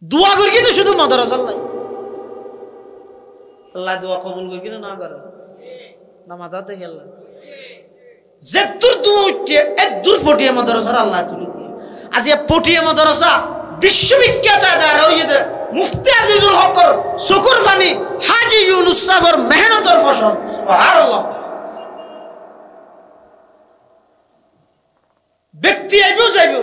দোয়া করি কিন্তু শুধু মাদ্রাসার লাই আল্লাহ দোয়া কবুল করি কিনা না করে না মাথাতে গেল যে দূর দোয়া উঠছে এক দূর পটিয়ে মাদ্রাসার আল্লাহ তুলে দিয়ে আজ এ পটিয়ে মাদ্রাসা বিশ্ববিখ্যাত মুফতি আজিজুল হকর শুকুর ফানি হাজী ইউনুস সাফর মেহনতের ফসল সুবহানাল্লাহ ব্যক্তি আইব যাইব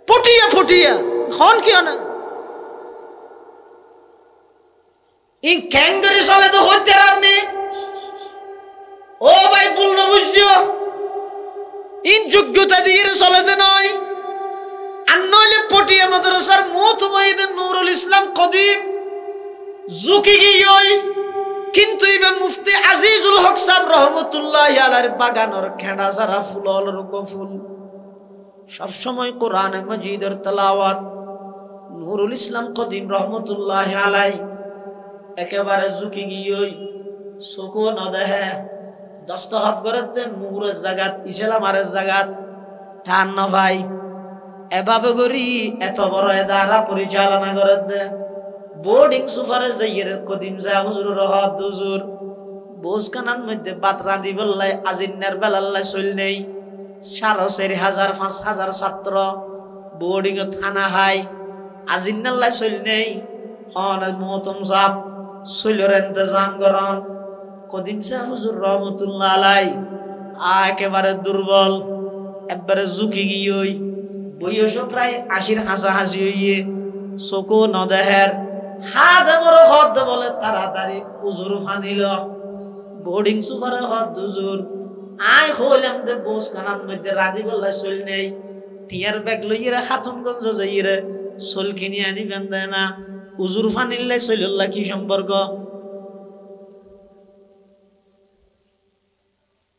পটিয়া পটিয়া খন কিয় না ইন ক্যাঙ্গারি চলে তো হচ্ছে আপনি ও ভাই ভুল না বুঝছো ইন যোগ্যতা দিয়ে চলেতে নয় আর নইলে পটিয়া মাদ্রাসার মুতমাইদ নুরুল ইসলাম কদিম জুকি গিয়ই কিন্তু ইবে মুফতি আজিজুল হক সাহেব রহমতুল্লাহি আলাইহির বাগানের খেড়া সারা ফুলল রঙ্গ ফুল সব সময় কোরআন মাজিদের তেলাওয়াত নুরুল ইসলাম কদিম রহমতুল্লাহি আলাইহি একেবারে জুকি গিয়ই চকু নদেহে দস্তখত করে দেন মুহুরের জায়গাত ইসলামারের জায়গাত টান ন ভাই এভাবে করি এত বড় এদারা পরিচালনা করে দেন বোর্ডিং সুপারে যাইয়ের কদিম যা হুজুর রহত হুজুর বোসখানার মধ্যে বাত রাঁধি বললাই আজিন্নার বেলাল্লাই চল নেই 4,500 ছাত্র বোর্ডিং থানা হাই আজিন্নাল্লাই চল নেই অনেক মহতম সাপ চইলের ইন্তজাম করন কদিম সাহেব হুজুর রহমতুল্লাহ আলাই একেবারে দুর্বল একবারে ঝুঁকি গিয়ে বয়স প্রায় 80-র হাসাহাসি হইয়ে চকু নদেহের হাত আমার হদ বলে তাড়াতাড়ি হুজুর ফানিল বোর্ডিং সুপারে হদ হুজুর আই হইলাম যে বোস খানার মধ্যে রাধি বললাই চল নেই টিয়ার ব্যাগ লইয়ে খাতুনগঞ্জ যাইয়ে চল কিনি আনি বেঁধে না হুজুর ফানিলে চলল্লা কি সম্পর্ক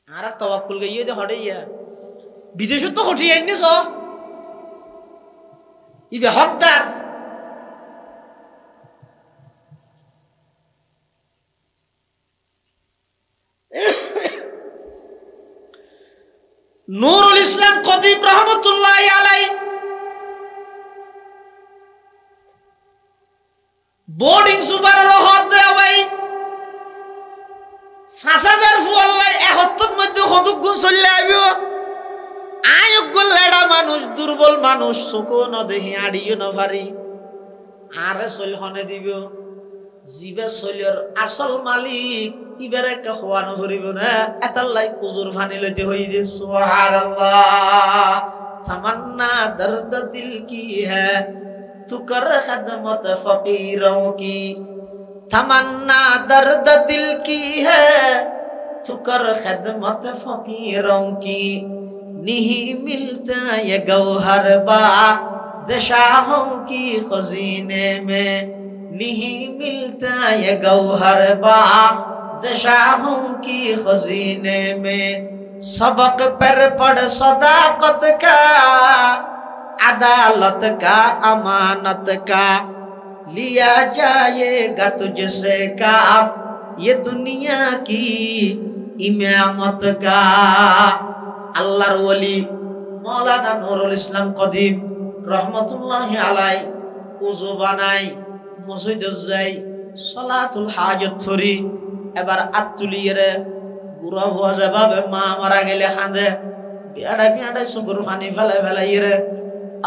আর তওয়াক্কুল গইয়ে দে হড়াইয়া বিদেশ তো হঠিয়ে আইনিস ইবে হকদার নুরুল ইসলাম কদিম রহমতুল্লাহি আলাইহি বোর্ডিং সুপারের হদ দেওয়া ভাই 5,000 ফুয়াল্লাই 71 মধ্যে হদুক গুণ চললে আইব আয়োগ্য লেডা মানুষ দুর্বল মানুষ চকু নদেহি আড়িও নভারি আরে চলহনে দিব জিবে চলিয়র আসল মালিক ইবারে কে খোয়ানো করিব না এতাল্লাই উজুর ফানি লইতে হই দে সুবহানাল্লাহ তামান্না দর্দ দিল কি হ্যায় तू कर खदमत फकीरों की तमन्ना दर्द दिल की है तू कर खदमत फकीरों की नहीं मिलता ये गौहर बादशाहों की खजीने में नहीं मिलता ये गौहर बादशाहों की खजीने में सबक पर पढ़ सदाकत का अदालत का अमानत का लिया जाएगा तुझसे काम ये दुनिया की इमामत का अल्लाहर वली मौलाना নুরুল ইসলাম কদিম রহমতুল্লাহি আলাই উযু বানাই মসজিদে যাই সালাতুল হাজত করি এবার আত্তুলিয়ে গুরা হওয়া যাবে মা মারা গেলে কাঁদে বিয়াড়া বিয়াড়া সুগুর পানি ফেলাই ফেলাই রে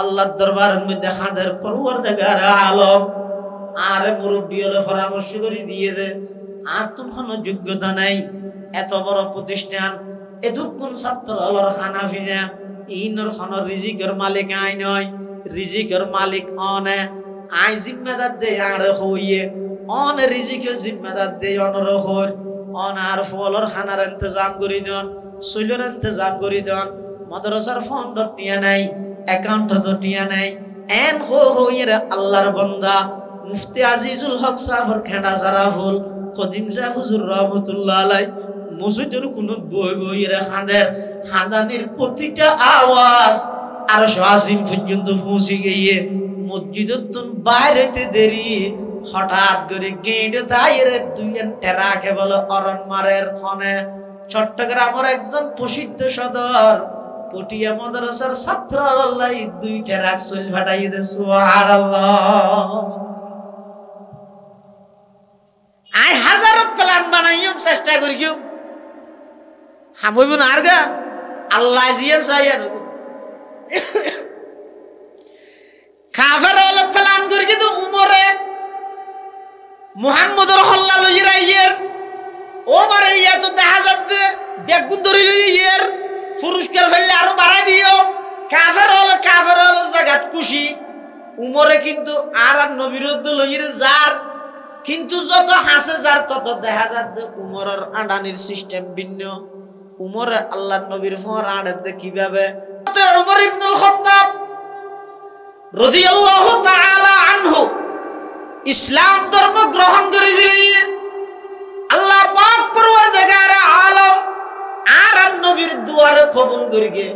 আল্লাহর দরবারের মধ্যে খাদের পরওয়ারদিগার আলম আরে মুরব্বি হলে পরামর্শ করে দিয়ে দে আর তোমার যোগ্যতা নাই এত বড় প্রতিষ্ঠান এদুকুন ছাত্র আল্লাহর খানা ফিনা ইনর খানার রিজিকের মালিক আই নয় রিজিকের মালিক অনে আই জিম্মেদার দে আরে হইয়ে অন রিজিকের জিম্মেদার দে অনর হর অন আর ফলর খানার ইন্তজাম করি দেন সইলের ইন্তজাম করি দেন মাদ্রাসার ফান্ড টিয়া নাই অ্যাকাউন্ট তো টিয়া নাই এন হইয়ে আল্লাহর বান্দা মুফতি আজিজুল হক সাহেবের খেড়া সারা ফুল কদিম সাহেব হুজুর রহমতুল্লাহ আলাইহি মসজিদের কোন বই বইয়ের খাঁদের খাঁদানির প্রতিটা আওয়াজ আর আজিম পর্যন্ত পৌঁছে গিয়ে মসজিদের তুন বাইরেতে দেরি হঠাৎ করে গেঁড়ে দায়ের দুই টেরাকে বলে অরণ মারের খনে চট্টগ্রামের একজন প্রসিদ্ধ সদর পটিয়া মাদ্রাসার ছাত্র আল্লাহ দুইটা রাখছল ফাটাই দে সুবহানাল্লাহ আই হাজারো প্ল্যান বানাইও চেষ্টা করিও হামইব না আর গা আল্লাহ জিয়াল চাইয়া কাফের হলে প্ল্যান করি কিন্তু উমরে মুহাম্মদুর হল্লা লইরা ইয়ের ও মারে ইয়া তো দেখা যাচ্ছে বেগুন ধরে লই ইয়ের পুরস্কার ফেললে আরো বাড়াই দিও কাফের হলে জাগাত খুশি উমরে কিন্তু আর নবিরুদ্ধ লইরে যার কিন্তু যত হাসে যার তত দেখা যাচ্ছে উমরের আডানির সিস্টেম ভিন্ন উমরে আল্লাহর নবীর ফর আড়াতে কিভাবে উমর ইবনুল খাত্তাব রাদিয়াল্লাহু তাআলা আনহু ইসলাম ধর্ম গ্রহণ করে ফেলে আল্লাহ পাক পরওয়ারদিগার আলম আর নবীর দুয়ারে কবুল করিগে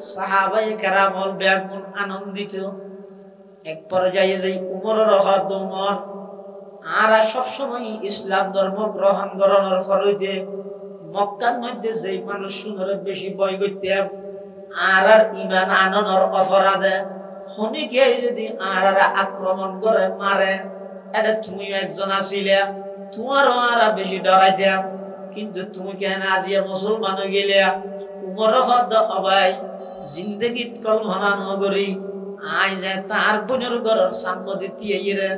সাহাবায়ে কেরাম হল বেগুন আনন্দিত এক পর্যায়ে যেই উমরের হাত উমর আর সব সময় ইসলাম ধর্ম গ্রহণ করানোর ফলে মক্কার মধ্যে যেই মানুষ শুনরে বেশি ভয় করতে আর ঈমান আননের অপরাধে হনিকে যদি আর আক্রমণ করে মারে এটা তুমি একজন আছিলে তোমারও আর বেশি ডরাইতে কিন্তু তুমি কেন আজিয়া মুসলমান হয়ে গেলে উমর হদ অবাই জিন্দগিত কল্পনা নগরী আই যায় তার বোনের ঘরের সামনে দিয়ে ইরে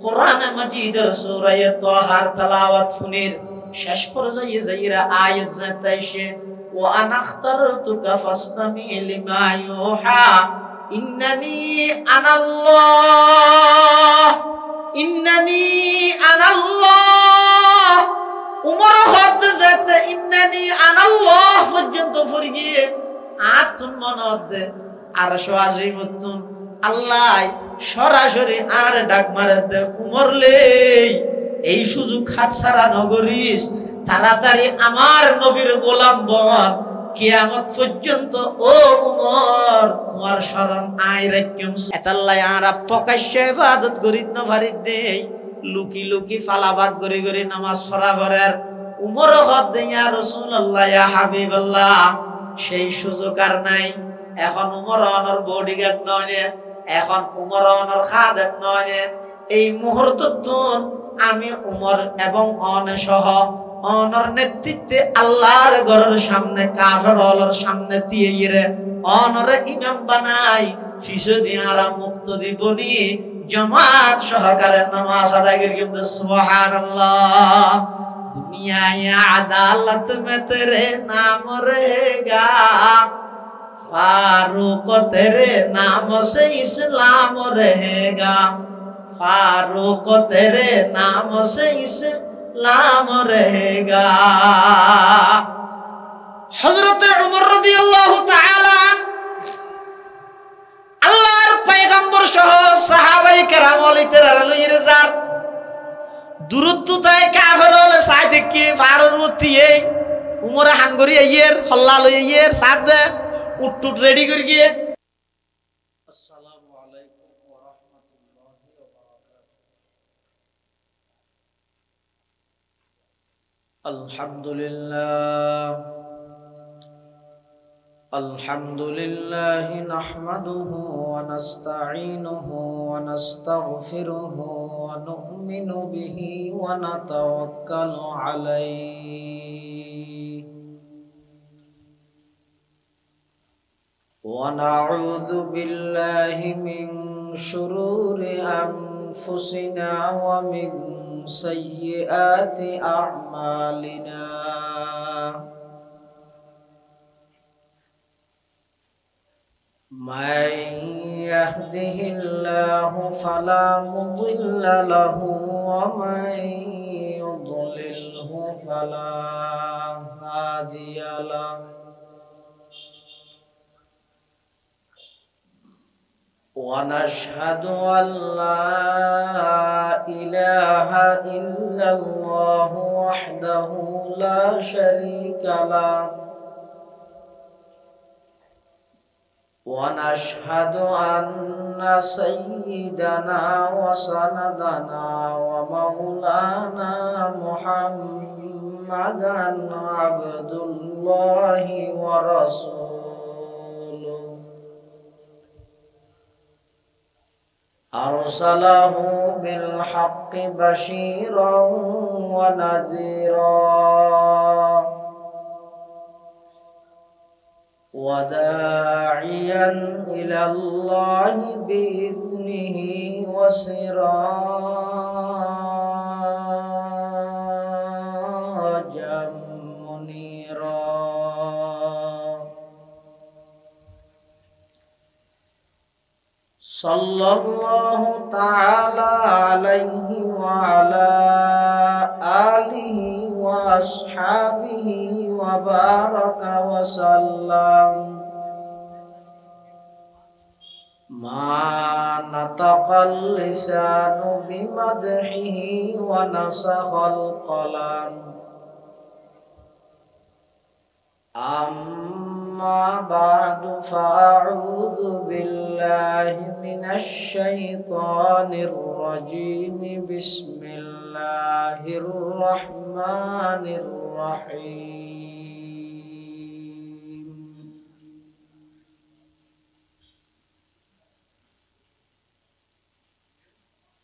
কোরআন মাজিদের সূরা তাহার তেলাওয়াত শুনির শেষ পর্যায়ে যাইরা আয়াত যাইতাইছে ওয়া আনাখতারতুকা ফাসতামি লিমা ইউহা ইন্নানি আনাল্লাহ উমর হদ যাতে ইন্নানি আনাল্লাহ পর্যন্ত ফরিয়ে আতুন মনদ আর সওয়াজিবতুন আল্লাহ সরাসরি আর ডাক মারে দে উমরলে এই সুযোগ হাতছাড়া নগরিস তাড়াতাড়ি আমার নবীর গোলাম বন কিয়ামত পর্যন্ত ও উমর তোমার শরণ আই রাখিম এতাল্লাই আরা প্রকাশ্যে ইবাদত করিত না পারি দেই লুকি লুকি ফালাবাদ গরি গরি নামাজ পড়া করার উমর হদ দে ইয়া রাসূলুল্লাহ ইয়া হাবিবাল্লাহ সেই সুযোগ আর নাই এখন উমর অনর বডিগার্ড নয় এখন উমর অনর খাদেম নয় এই মুহূর্তত আমি উমর এবং অনে সহ অনর নেতৃত্বে আল্লাহর ঘরের সামনে কাফের হলর সামনে দিয়ে অনরে ইমাম বানাই ফিসদি আরা মুক্ত দিবনি জামাত সহকারে নামাজ আদায় করি সুবহানাল্লাহ দুনিয়ায় আদালত মে তেরে নাম रहेगा फारूक तेरे नाम से इस्लाम रहेगा फारूक तेरे नाम से इस्लाम रहेगा हजरत उमर রাদিয়াল্লাহু তাআলা আল্লাহর পয়গম্বর সহ সাহাবায়ে কেরাম ওলিতেরা লইরে যার দূরত্বতায় কাফের হলে সাই দেখি ফারুর মতি এই উমরে হাঙ্গরি আইয়ের হল্লা লই আইয়ের সাদ দে উটটুট রেডি করে গিয়ে আসসালামু আলাইকুম ওয়া রাহমাতুল্লাহি ওয়া বারাকাতুহু আলহামদুলিল্লাহ আলহামদুলিল্লাহি নাহমাদুহু ওয়া নাস্তাঈনুহু ওয়া নাস্তাগফিরুহু ওয়া নু'মিনু বিহি ওয়া নাতাওয়াক্কালু আলাইহি ونعوذ بالله من شرور أنفسنا ومن سيئات أعمالنا من يهده الله فلا مضل له ومن يضلله فلا هادي له ونشهد أن لا إله إلا الله وحده لا شريك له ونشهد أن سيدنا وسندنا ومولانا محمدا عبد الله ورسوله أرسله بالحق بشيرا ونذيرا وداعيا إلى الله بإذنه وسراجا منيرا صلى الله تعالى عليه وعلى آله وأصحابه وبارك وسلم ما نطق اللسان بمدحه ونسخ القلم أما بعد فأعوذ بالله من الشيطان الرجيم بسم الله الرحمن الرحيم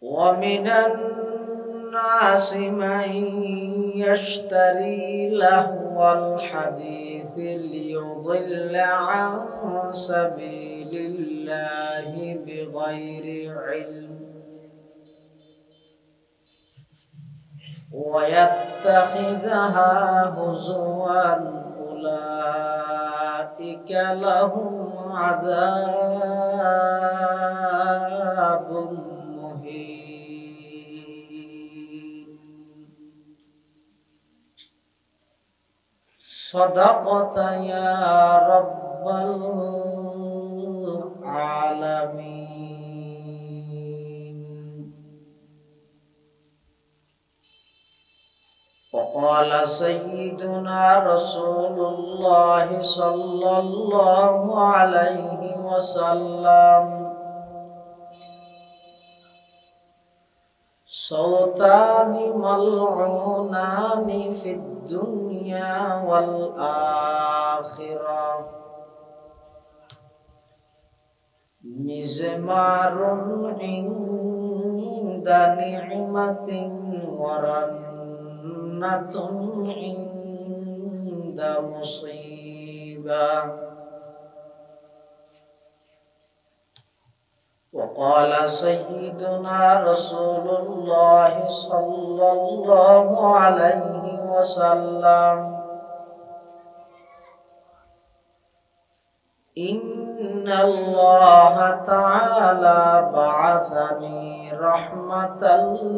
ومن الناس من يشتري لهو الحديث ليضل عن سبيل الله بغير علم ويتخذها هزوا أولئك لهم عذاب صدقت يا رب العالمين. وقال سيدنا رسول الله صلى الله عليه وسلم صوتان ملعونان في الدنيا والآخرة مزمار عند نعمة ورنة عند مصيبة. وقال سيدنا رسول الله صلى الله عليه وسلم إن الله تعالى بعثني رحمة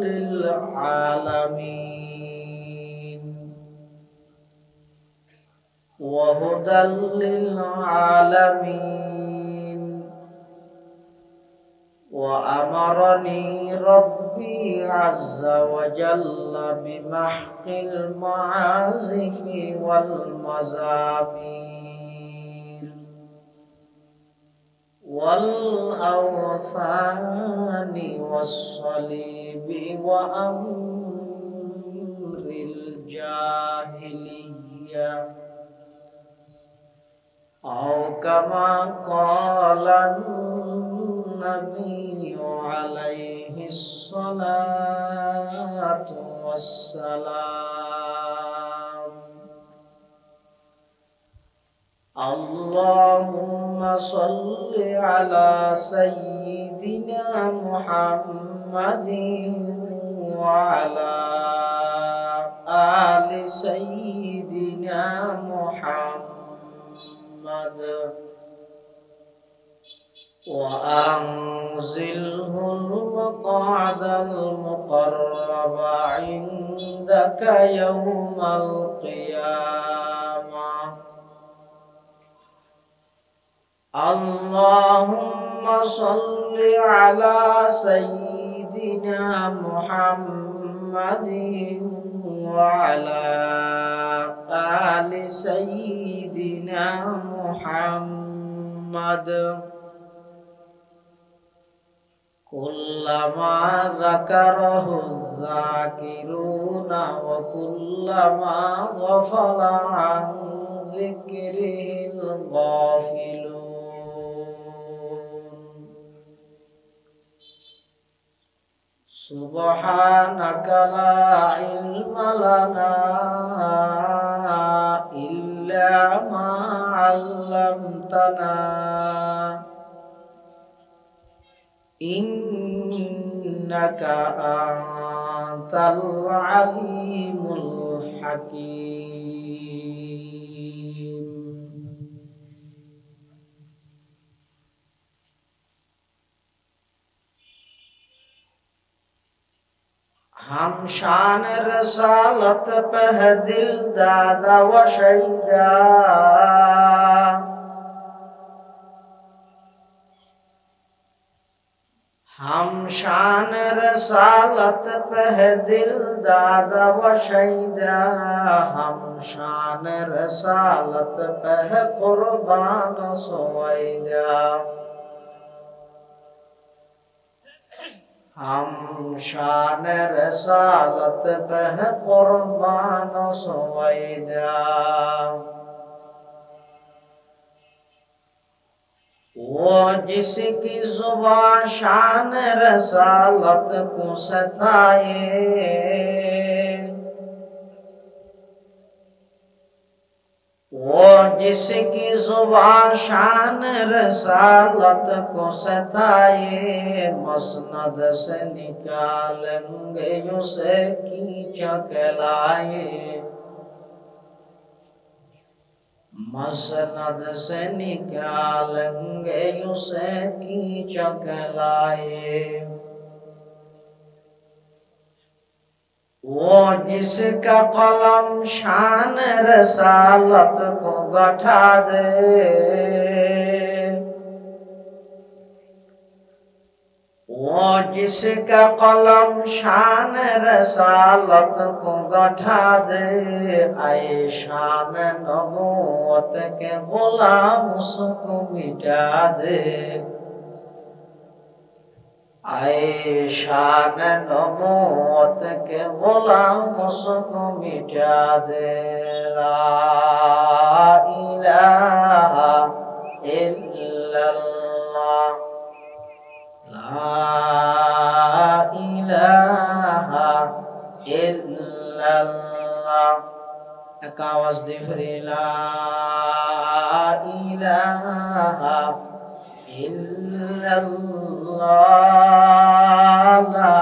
للعالمين وهدى للعالمين وأمرني ربي عز وجل بمحق المعازف والمزامير والأوثان والصليب وأمر الجاهلية أو كما قال النبي عليه الصلاة والسلام. اللهم صل على سيدنا محمد وعلى آل سيدنا محمد وأنزله المقعد المقرب عندك يوم القيامة. اللهم صل على سيدنا محمد وعلى آل سيدنا محمد كلما ذكره الذاكرون وكلما غفل عن ذكره الغافلون. সুবহানাকা লা ইলমা লানা ইল্লা মা 'আল্লামতানা ইন্নাকা আনতাল আলিমুল হাকীম। हम शान रसालत पे है दिल दादा व शहीदा, हम शान रसालत पे है दिल दादा व शहीदा, हम शान रसालत पे है कुर्बान सोईदा, हम शान रसालत पे है कुर्बान सोईदा। वो जिसकी जुबान शान रसालत को सताए, वो जिसकी जुबान शान रसालत को सताए, मसनद से निकालेंगे उसे कीचक कहलाए, मसनद से निकालेंगे उसे कीचक कहलाए। वो जिसका कलम शान रसालत को गठा दे, वो जिसका कलम शान रसालत को गठा दे, आए शान नबूवत के गुलाम उसको मिटा दे, आए शान नबूवत के गुलाम उसको मिटा दे। ला इलाहा इल्लल्लाह, ला इलाहा इल्लल्लाह। एक आवाज दे फिर ला इलाहा इल्लल्लाह, ला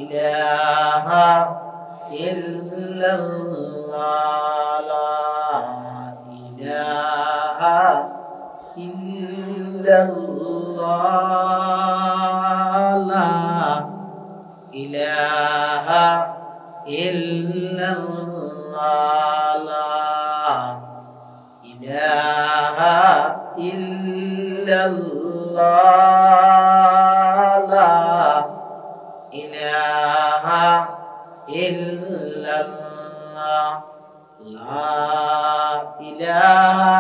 इलाहा इल्लल्लाह, ला इलाहा इल्लल्लाह, ला इलाहा इल्लल्लाह, ला इलाहा इल्लल्लाह, ला इलाहा इल्लल्लाह, ला इलाहा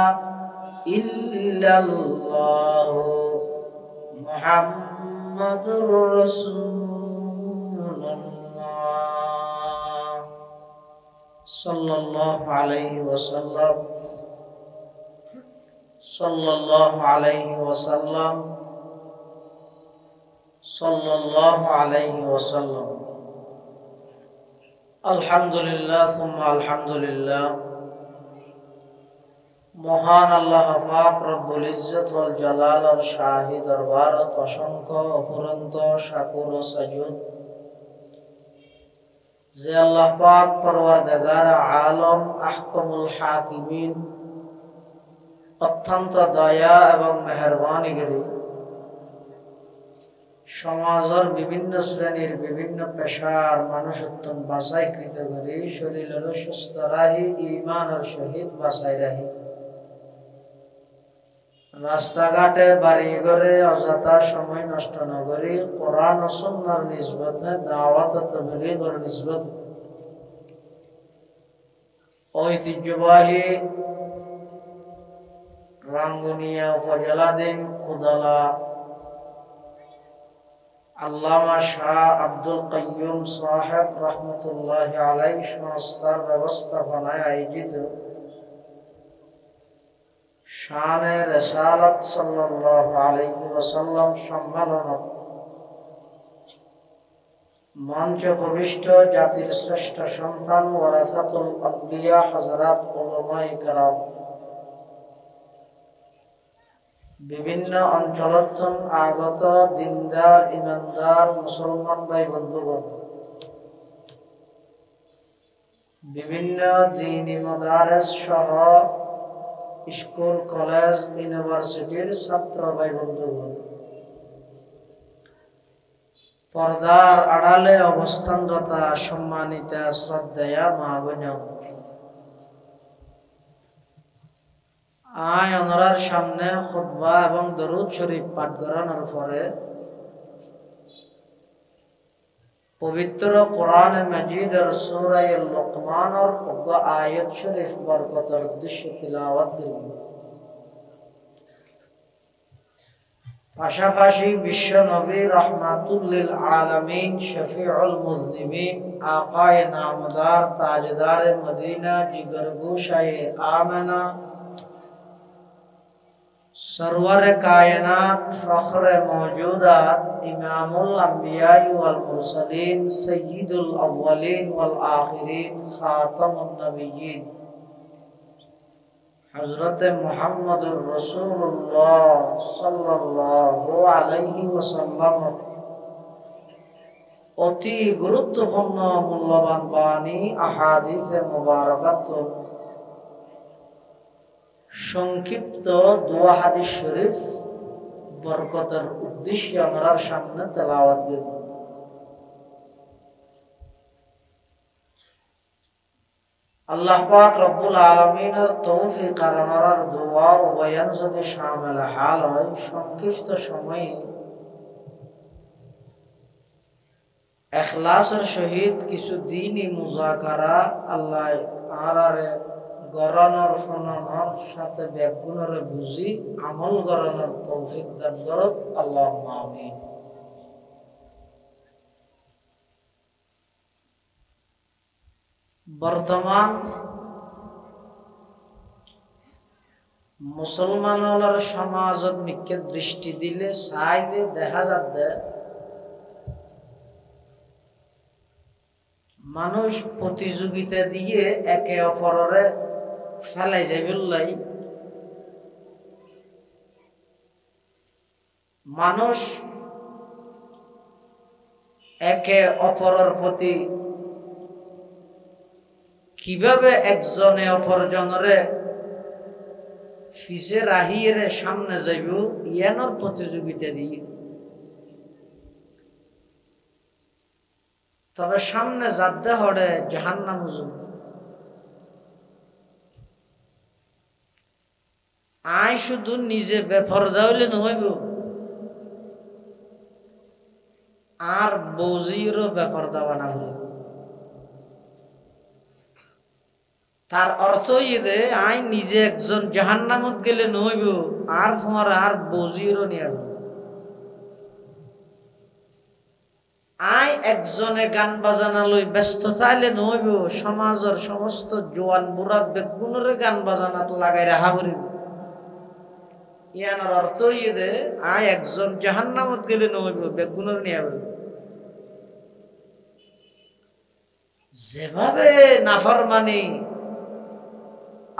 इल्लल्लाह मुहम्मदुर रसूलुल्लाह सल्लल्लाहु अलैहि वसल्लम, सल्लल्लाहु अलैहि वसल्लम, सल्लल्लाहु अलैहि वसल्लम। अल्हम्दुलिल्लाह सुम्मा अल्हम्दुलिल्लाह। মহান আল্লাহ পাক রব্বুল ইজ্জত ওয়াল জালাল শাহী দরবারত অসংখ্য অফুরন্ত শাকুর ও সাজুদ যে আল্লাহ পাক পরওয়ারদিগার আলম আহকামুল হাকিমিন অত্যন্ত দয়া এবং মেহেরবানি করে সমাজের বিভিন্ন শ্রেণীর বিভিন্ন পেশার মানুষ উত্তম বাছাই কৃত করে শরীরের সুস্থ রাহি ঈমানের সহিত বাছাই রাহি রাস্তাঘাটে বাড়ি ঘরে অযথা সময় নষ্ট না করে কোরআন ও সুন্নাহর নিসবতে দাওয়াত ও তাবলীগের নিসবতে ঐতিহ্যবাহী রাঙ্গুনিয়া উপজেলাধীন খুদালা আল্লামা শাহ আব্দুল কাইয়ুম সাহেব রহমতুল্লাহি আলাইহি সংস্থার ব্যবস্থাপনায় আয়োজিত শানে রিসালাত সাল্লাল্লাহু আলাইহি ওয়াসাল্লাম সম্মেলন মঞ্চ প্রবিষ্ট জাতির শ্রেষ্ঠ সন্তান ওয়ারাসাতুল আম্বিয়া হযরত উলামায়ে কেরাম, বিভিন্ন অঞ্চলত আগত দিনদার ইমানদার মুসলমান ভাই বন্ধুগণ, বিভিন্ন দ্বীনি মাদারিস সহ স্কুল কলেজ ইউনিভার্সিটির ছাত্র ভাই বন্ধুগণ, পর্দার আড়ালে অবস্থানরত সম্মানিত শ্রদ্ধেয়া মা বোনেরা, আয় ওনার সামনে খুতবা এবং দরুদ শরীফ পাঠ করানোর পরে পবিত্র কোরআন মাজিদের সূরা লুকমানের আয়াত শরীফ বরকতের উদ্দেশ্যে তিলাওয়াত করব। পাশাপাশি বিশ্ব নবী রাহমাতুল লিল আলামিন শফিউল মুযনিবিন আকায়ে নামদার তাজদারে মদিনা জিগরগোশায়ে আমেনা सरवर कायनात फख्र मौजूदात इमामुल अंबिया वल मुरसलीन सय्यिदुल अव्वलीन वल आखिरीन खातमुन नबिय्यीन हजरत मुहम्मदुर रसूलुल्लाह सल्लल्लाहु अलैहि वसल्लम অতি গুরুত্বপূর্ণ মূল্যবান বাণী আহাদিসে মুবারাকাত সংক্ষিপ্ত দোয়া হাদিস শরীফ বরকতের উদ্দেশ্যে আমরা সামনে তেলাওয়াত করব। আল্লাহ পাক রব্বুল আলামিনের তৌফিক আর আমার দোয়া ও বয়ান যদি শামিল হাল হয়, সংক্ষিপ্ত সময়ে ইখলাসের সহিত কিছু দ্বীনি মুযাকারা আল্লাহ আরারে গরানোর ফনানোর সাথে ব্যাগুণের বুঝি আমল গরানোর তৌফিক দান করুন, আল্লাহুম্মা আমিন। বর্তমান মুসলমানের সমাজত নিকে দৃষ্টি দিলে চাইলে দেখা যাবে মানুষ প্রতিযোগিতা দিয়ে একে অপরের ফেলাই যাইবলাই, মানুষ একে অপরের প্রতি কিভাবে একজনে অপরজনরে ফিসে রাহিয়ে সামনে যাইব ইয়ানোর প্রতিযোগিতা দিয়ে। তবে সামনে যাতে হড়ে জাহান্নাম আয় শুধু নিজে বেপরদা হইলে নহইব, আর বৌজিরও বেপরদা বানাবো। তার অর্থ ইয়ে আই নিজে একজন জাহান্নামত গেলে নহইব, আর তোমার আর বৌজিরও নিয়ে আই একজনে গান বাজানা লই ব্যস্ত চাইলে নহইব, সমাজের সমস্ত জোয়ান বুড়া বেগুনরে গান বাজানাত লাগাই রাখা করিব। ইয়ানোর অর্থ ইয়ে আয় একজন জাহান্নামত গেলে নহইব, বেগুনের নিয়ে যেভাবে নাফরমানি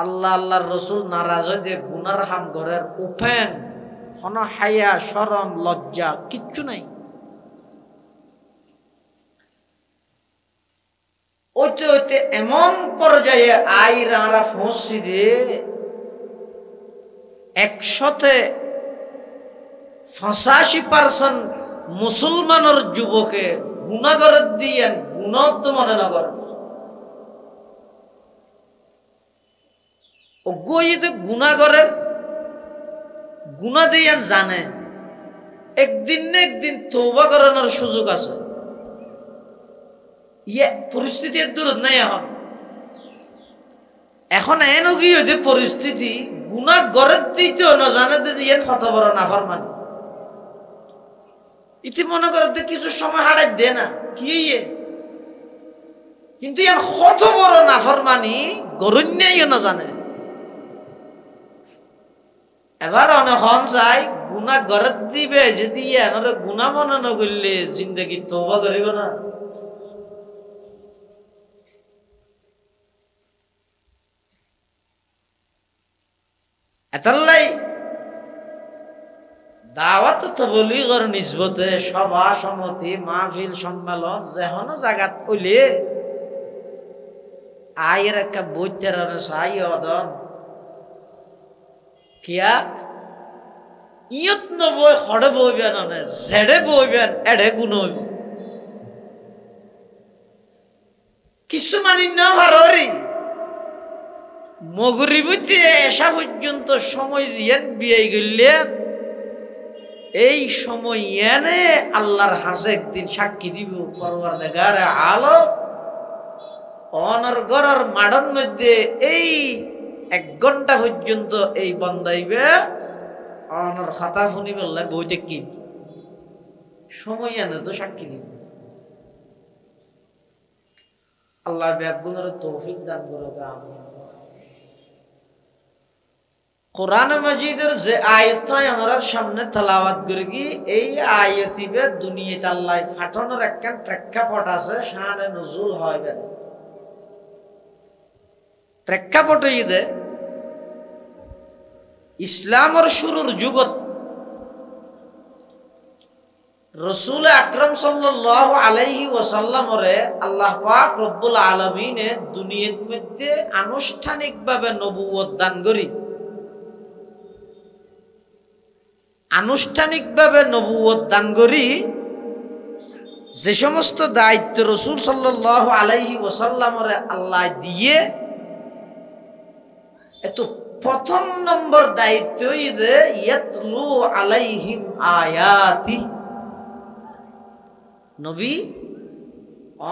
আল্লাহ আল্লাহর রসুল নারাজ হয়ে দিয়ে গুনার হাম ঘরের ওপেন হন হায়া শরম লজ্জা কিচ্ছু নাই। ওইতে ওইতে এমন পর্যায়ে আইরা পৌঁছি রে 185% মুসলমানের যুবকে গুনাহগারের দিয়ে গুনাহ তো মনে না করে ও গইতে গুনাহগারের গুনাহ দিয়ে জানে একদিন না একদিন তওবা করানোর সুযোগ আছে। ইয়ে পরিস্থিতি এর দূর নাই এখন এন কি হইতে পরিস্থিতি গুনাহ গড়ের দিতেও না জানে যে ইয়ে কত বড় নাফরমানি। ইতি মনে করে কিছু সময় হারাই দে না কি ইয়ে, কিন্তু ইয়ার কত বড় নাফরমানি গরণ্যাই না জানে। এবার অনেক চাই গুনাহ গরত দিবে যদি এনারে গুনাহ মনে না করলে জিন্দগি তওবা করিব না। এতাল্লাই দাওয়াত তাবলীগের নিসবতে সভা সমিতি মাহফিল সম্মেলন যেহন জায়গাত হইলে আয়ের একটা বইতের সাই অদন কিয়া ইয়ত নবই হড়ে বইবেন না জেডে বইবেন এডে গুণ হইব কিছু মানি না ভারি মগরিবতে এসা পর্যন্ত সময় জিয়ান বিয়ে গেলেন এই সময় এনে আল্লাহর হাসে একদিন সাক্ষী দিব পরওয়ারদিগার আলম অনর গরর মাডন মধ্যে এই 1 ঘন্টা পর্যন্ত এই বন্দাইবে অনর খাতা ফুনি বললে বইতে কি সময় এনে তো সাক্ষী দিব। আল্লাহ ব্যাগুনের তৌফিক দান করুক আমিন। কোরআন মাজিদের যে আয়াত আমরা সামনে তেলাওয়াত করি এই আয়াতিবে দুনিয়াতে আল্লাহ ফাটানোর একটা প্রেক্ষাপট আছে শানে নুজুল হইবে প্রেক্ষাপট ইদে ইসলামের শুরুর যুগত রাসূল আকরাম সাল্লাল্লাহু আলাইহি ওয়াসাল্লামরে আল্লাহ পাক রব্বুল আলামিনে দুনিয়ার মধ্যে আনুষ্ঠানিকভাবে নবুয়ত দান করি আনুষ্ঠানিকভাবে নবুয়ত দান করি যে সমস্ত দায়িত্ব রাসূল সাল্লাল্লাহু আলাইহি ওয়াসাল্লামরে আল্লাহ দিয়ে এত প্রথম নম্বর দায়িত্ব ইদে ইয়াতলু আলাইহিম আয়াতি নবী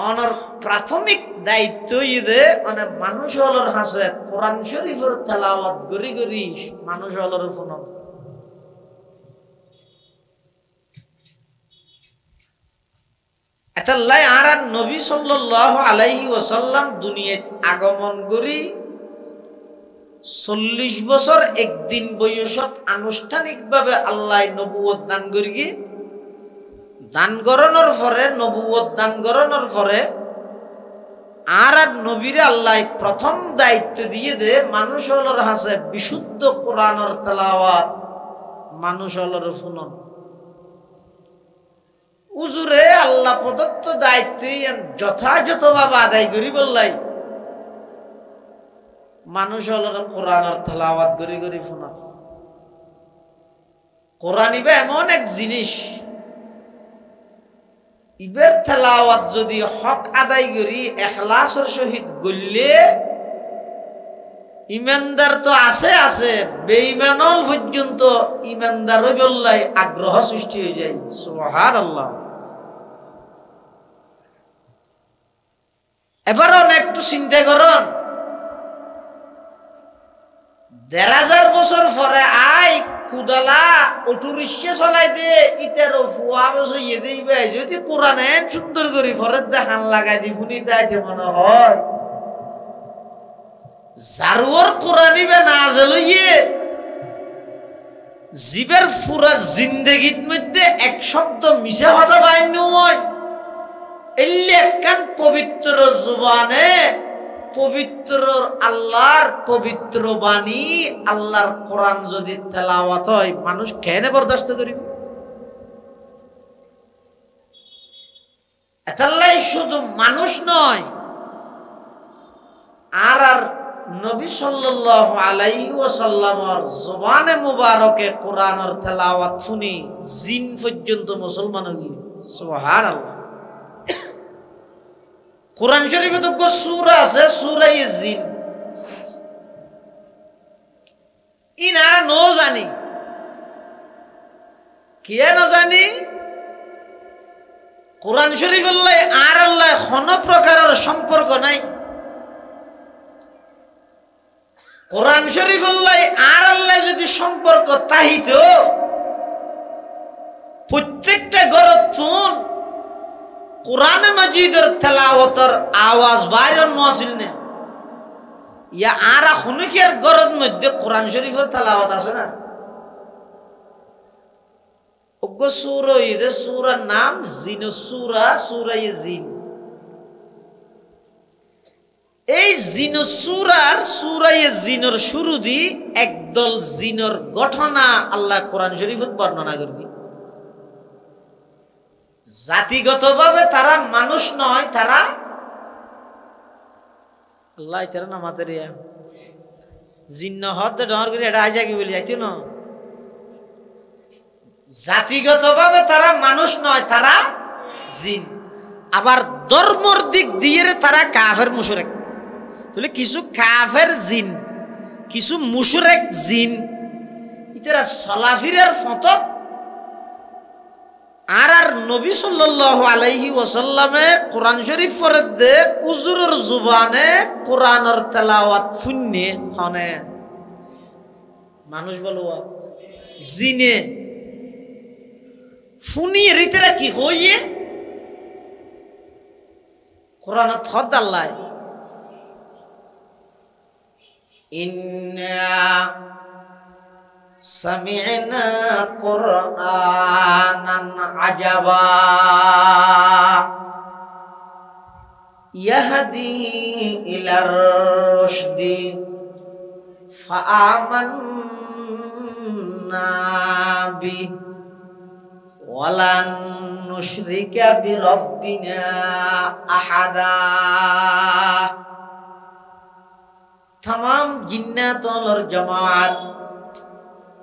অনর প্রাথমিক দায়িত্ব ইদে মানে মানুষ হলর হাসে কোরআন শরীফের তেলাওয়াত গরি গরি মানুষ হলর ফোন এতাল্লাই আর নবী সাল্লাল্লাহু আলাইহি ওয়াসাল্লাম দুনিয়াত আগমন করি 40 বছর একদিন বয়সত আনুষ্ঠানিকভাবে আল্লাহ নবুয়ত দান করি দান গরণের পরে নবুয়ত দান গরণের পরে আর নবীরে আল্লাহ প্রথম দায়িত্ব দিয়ে দে মানুষ হলর হাসে বিশুদ্ধ কোরআনের তেলাওয়াত মানুষ হলর শুনন উজুরে আল্লাহ প্রদত্ত দায়িত্ব যথাযথভাবে আদায় করি বললাই মানুষ হলর কোরআনের তেলাওয়াত করি করি শোনা কোরআন ইবে এমন এক জিনিস ইবের তেলাওয়াত যদি হক আদায় করি ইখলাসের সহিত গললে ইমানদার তো আছে আছে বেঈমানল পর্যন্ত ইমানদার হইবল্লাই আগ্রহ সৃষ্টি হয়ে যায় সুবহানাল্লাহ। এবার একটু চিন্তা করুন 1000 বছর পরে আই কুদালা অটোরিক্সা চলাই দে ইতেরো ফুয়া বছর ইয়ে দিবে যদি কোরআন এন সুন্দর করি পরে দেখান লাগাই দি শুনি দেয় যে মনে হয় জারুয়ার কোরআন ইবে না জলইয়ে জীবের পুরা জিন্দেগির মধ্যে এক শব্দ মিশা কথা বাইন্য হয় এলে একখান পবিত্র জবানে পবিত্র আল্লাহর পবিত্র বাণী আল্লাহর কোরআন যদি তেলাওয়াত হয় মানুষ কেন বরদাস্ত করিব এতাল্লাই শুধু মানুষ নয় আর নবী সাল্লাল্লাহু আলাইহি ওয়াসাল্লামের জবানে মুবারকে কোরআনের তেলাওয়াত শুনি জিন পর্যন্ত মুসলমান হই সুবহানাল্লাহ। কোরআন শরীফে তো সূরা আছে সূরা জিন ইনারা নো জানি কে ন জানি কোরআন শরীফ আল্লাহ আর আল্লাহ কোন প্রকারের সম্পর্ক নাই কোরআন শরীফ আল্লাহ আর আল্লাহ যদি সম্পর্ক তাহিত প্রত্যেকটা গরতুন কোরআন মাজিদের তেলাওয়াতের আওয়াজ বাইরে নছিল না ইয়া আর খুনিকের গরজ মধ্যে কোরআন শরীফের তেলাওয়াত আছে না ওগো সূরা এর সূরার নাম জিন সূরা, সূরা জিন। এই জিন সূরার সূরা জিনের শুরু দি একদল জিনের ঘটনা আল্লাহ কোরআন শরীফত বর্ণনা করবি। জাতিগতভাবে তারা মানুষ নয়, তারা আল্লাহ তারা না আমাদের জিন্ন হদ ডর করে এটা আইজা কি বলি যাইতো না। জাতিগতভাবে তারা মানুষ নয়, তারা জিন। আবার ধর্মর দিক দিয়ে তারা কাফের মুশরিক। তাহলে কিছু কাফের জিন, কিছু মুশরিক জিন, ইতারা সলাফিরের ফতত আর নবী সাল্লাল্লাহু আলাইহি ওয়াসাল্লামে কোরআন শরীফ পড়ে দে উজুরের জুবানে কোরআনের তেলাওয়াত শুনে হনে মানুষ বলো জিনে ফুনি রিতরা কি হইয়ে কোরআনত হদ আল্লাহ ইন্না সামি'না কুরআনান আজাবা ইয়াহদি ইলার রুশদি ফাআমান্না বিহি ওয়ালান নুশরিকা বিরাব্বিনা আহাদা। तमाम জিন্নাতুল জামাত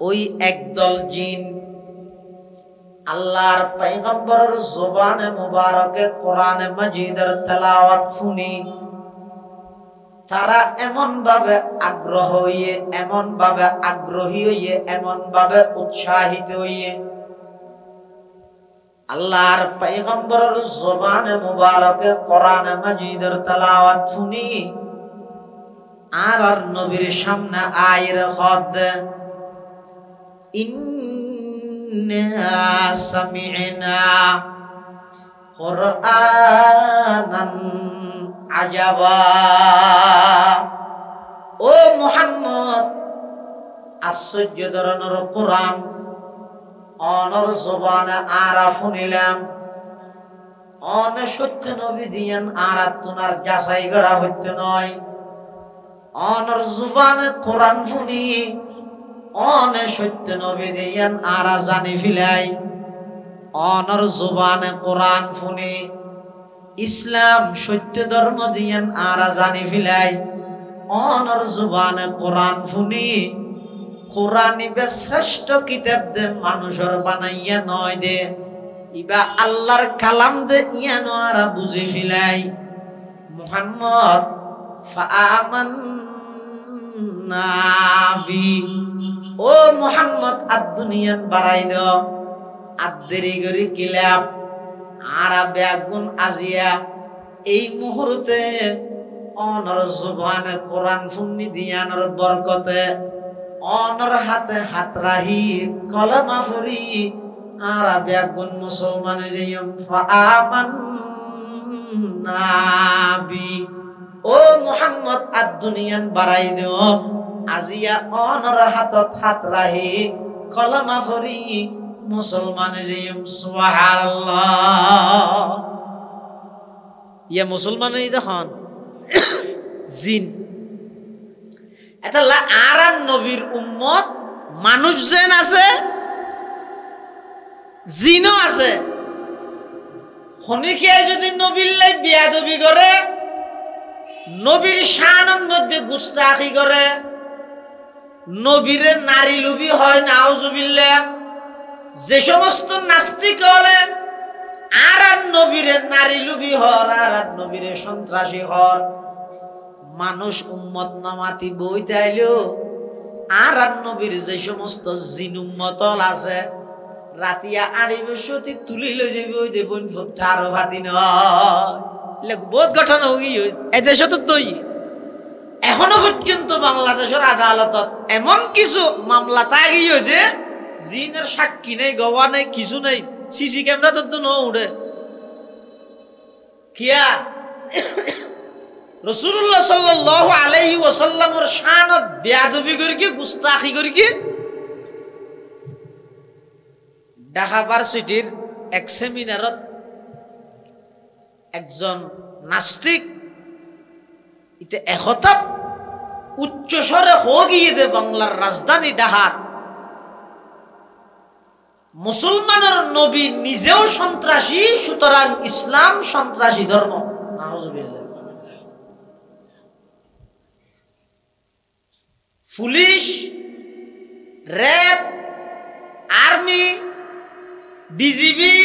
ওই একদল জিন আল্লাহর পয়গম্বরের জবানে মুবারকে কোরআনে মাজিদের তেলাওয়াত শুনি তারা এমন ভাবে আগ্রহী হইয়ে এমন ভাবে উৎসাহিত হইয়ে আল্লাহর পয়গম্বরের জবানে মুবারকে কোরআনে মাজিদের তেলাওয়াত শুনি আর নবীর সামনে আয়ের হদ ইন্না সামি'না কুরআনান আজাবা। ও মুহাম্মদ আশ্চর্য ধরনের কোরআন অনর জবানে আরা শুনিলাম অন সত্য নবী দিয়েন আর তুনার যাচাই করা হইতে নয় অনর জবানে কোরআন শুনি অনে সত্য নবী দিয়েন আরা জানি ফিলাই অনর জবানে কোরআন শুনি ইসলাম সত্য ধর্ম দিয়েন আরা জানি ফিলাই অনর জবানে কোরআন শুনি কোরআন ইবে শ্রেষ্ঠ কিতাব দে মানুষের বানাইয়া নয় দে ইবা আল্লাহর কালাম দে ইয়ানো আরা বুঝি ফিলাই মুহাম্মদ ফাআমান্না বি। ও মুহাম্মদ আদ-দুনিয়ান বাড়াই দাও আদেরি গরি কিলাপ আরা বেগুন আজিয়া এই মুহূর্তে অনর জবানে কোরআন ফুন্নি দিয়ানোর বরকতে অনর হাতে হাত রাহি কলমা ফুরি আরা বেগুন মুসলমান যাইম ফাআমান্না বি। ও মুহাম্মদ আদ-দুনিয়ান বাড়াই দিও আজিয়া অনর হাতত হাত রাহি কলমা ফুরি মুসলমান যাইম সুবহানাল্লাহ। ইয়া মুসলমান এই দেখুন জিন এটা আরান নবীর উম্মত মানুষ যেন আছে জিনও আছে। হনিকে যদি নবীর লাই বিয়াদবি করে নবীর শানের মধ্যে গুস্তাখি করে নবীরে নারী লুবি হয় নাউজুবিল্লাহ যে সমস্ত নাস্তিক হলে আর নবীরে নারী লুবি হর আর নবীরে সন্ত্রাসী হর মানুষ উম্মত নামাতি বই তাইলেও আর নবীর যে সমস্ত জিন উম্মতল আছে রাতিয়া আড়িবে সতী তুলি লই যাবে ওই দেবন আরো ভাতি নয় বহুত গঠন হই এদেশ তো তৈ এখনো পর্যন্ত বাংলাদেশের আদালতত এমন কিছু মামলা তাগি যে জিনের সাক্ষী নেই গওয়া নেই কিছু নেই সিসি ক্যামেরা তো ন উড়ে কিয়া রাসূলুল্লাহ সাল্লাল্লাহু আলাইহি ওয়াসাল্লামের শানত বেয়াদবি করি কি গুস্তাখি করি কি ঢাকা ভার্সিটির এক সেমিনারত একজন নাস্তিক ইতে একতা উচ্চস্বরে গিয়ে দে বাংলার রাজধানী ঢাকার মুসলমানের নবী নিজেও সন্ত্রাসী, সুতরাং ইসলাম সন্ত্রাসী ধর্ম। নাউজুবিল্লাহ। Police, RAB, army, BGB,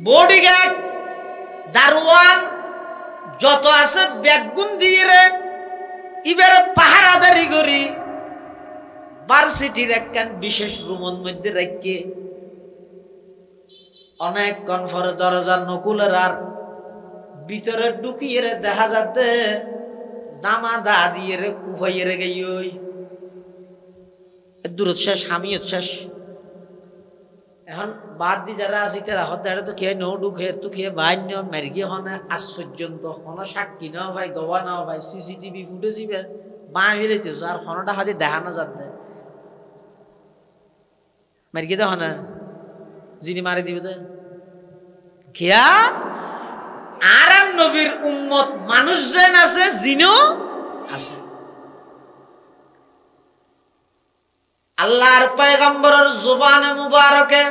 bodyguard, দারোয়ান যত আছে ব্যাগুন দিয়ে রে এবারে পাহারাদারি করি ভার্সিটির একখান বিশেষ রুমের মধ্যে রেখে অনেক কনফারে দরজার নকুলের আর ভিতরে ঢুকিয়ে রে দেখা যাতে দামা দা দিয়ে রে কুফাইয়ে রে গেই ওই দূরোচ্ছ্বাস আমি উচ্ছ্বাস। এখন বাদ দি যারা আছে তারা হতে তো খেয়ে নৌ ঢুকে তো খেয়ে বাইন্য মেরগি হনে আশ্চর্যন্ত হন সাক্ষী নাও ভাই গবা নাও ভাই সিসিটিভি ফুটেছি বাঁ ফেলেছে আর হনটা হাতে দেখা না যাতে মেরগি দে হনে যিনি মারি দিবে তো খেয়া আর নবীর উম্মত মানুষ যেন আছে জিনও আছে। আল্লাহর পয়গম্বরের জুবানে মুবারকে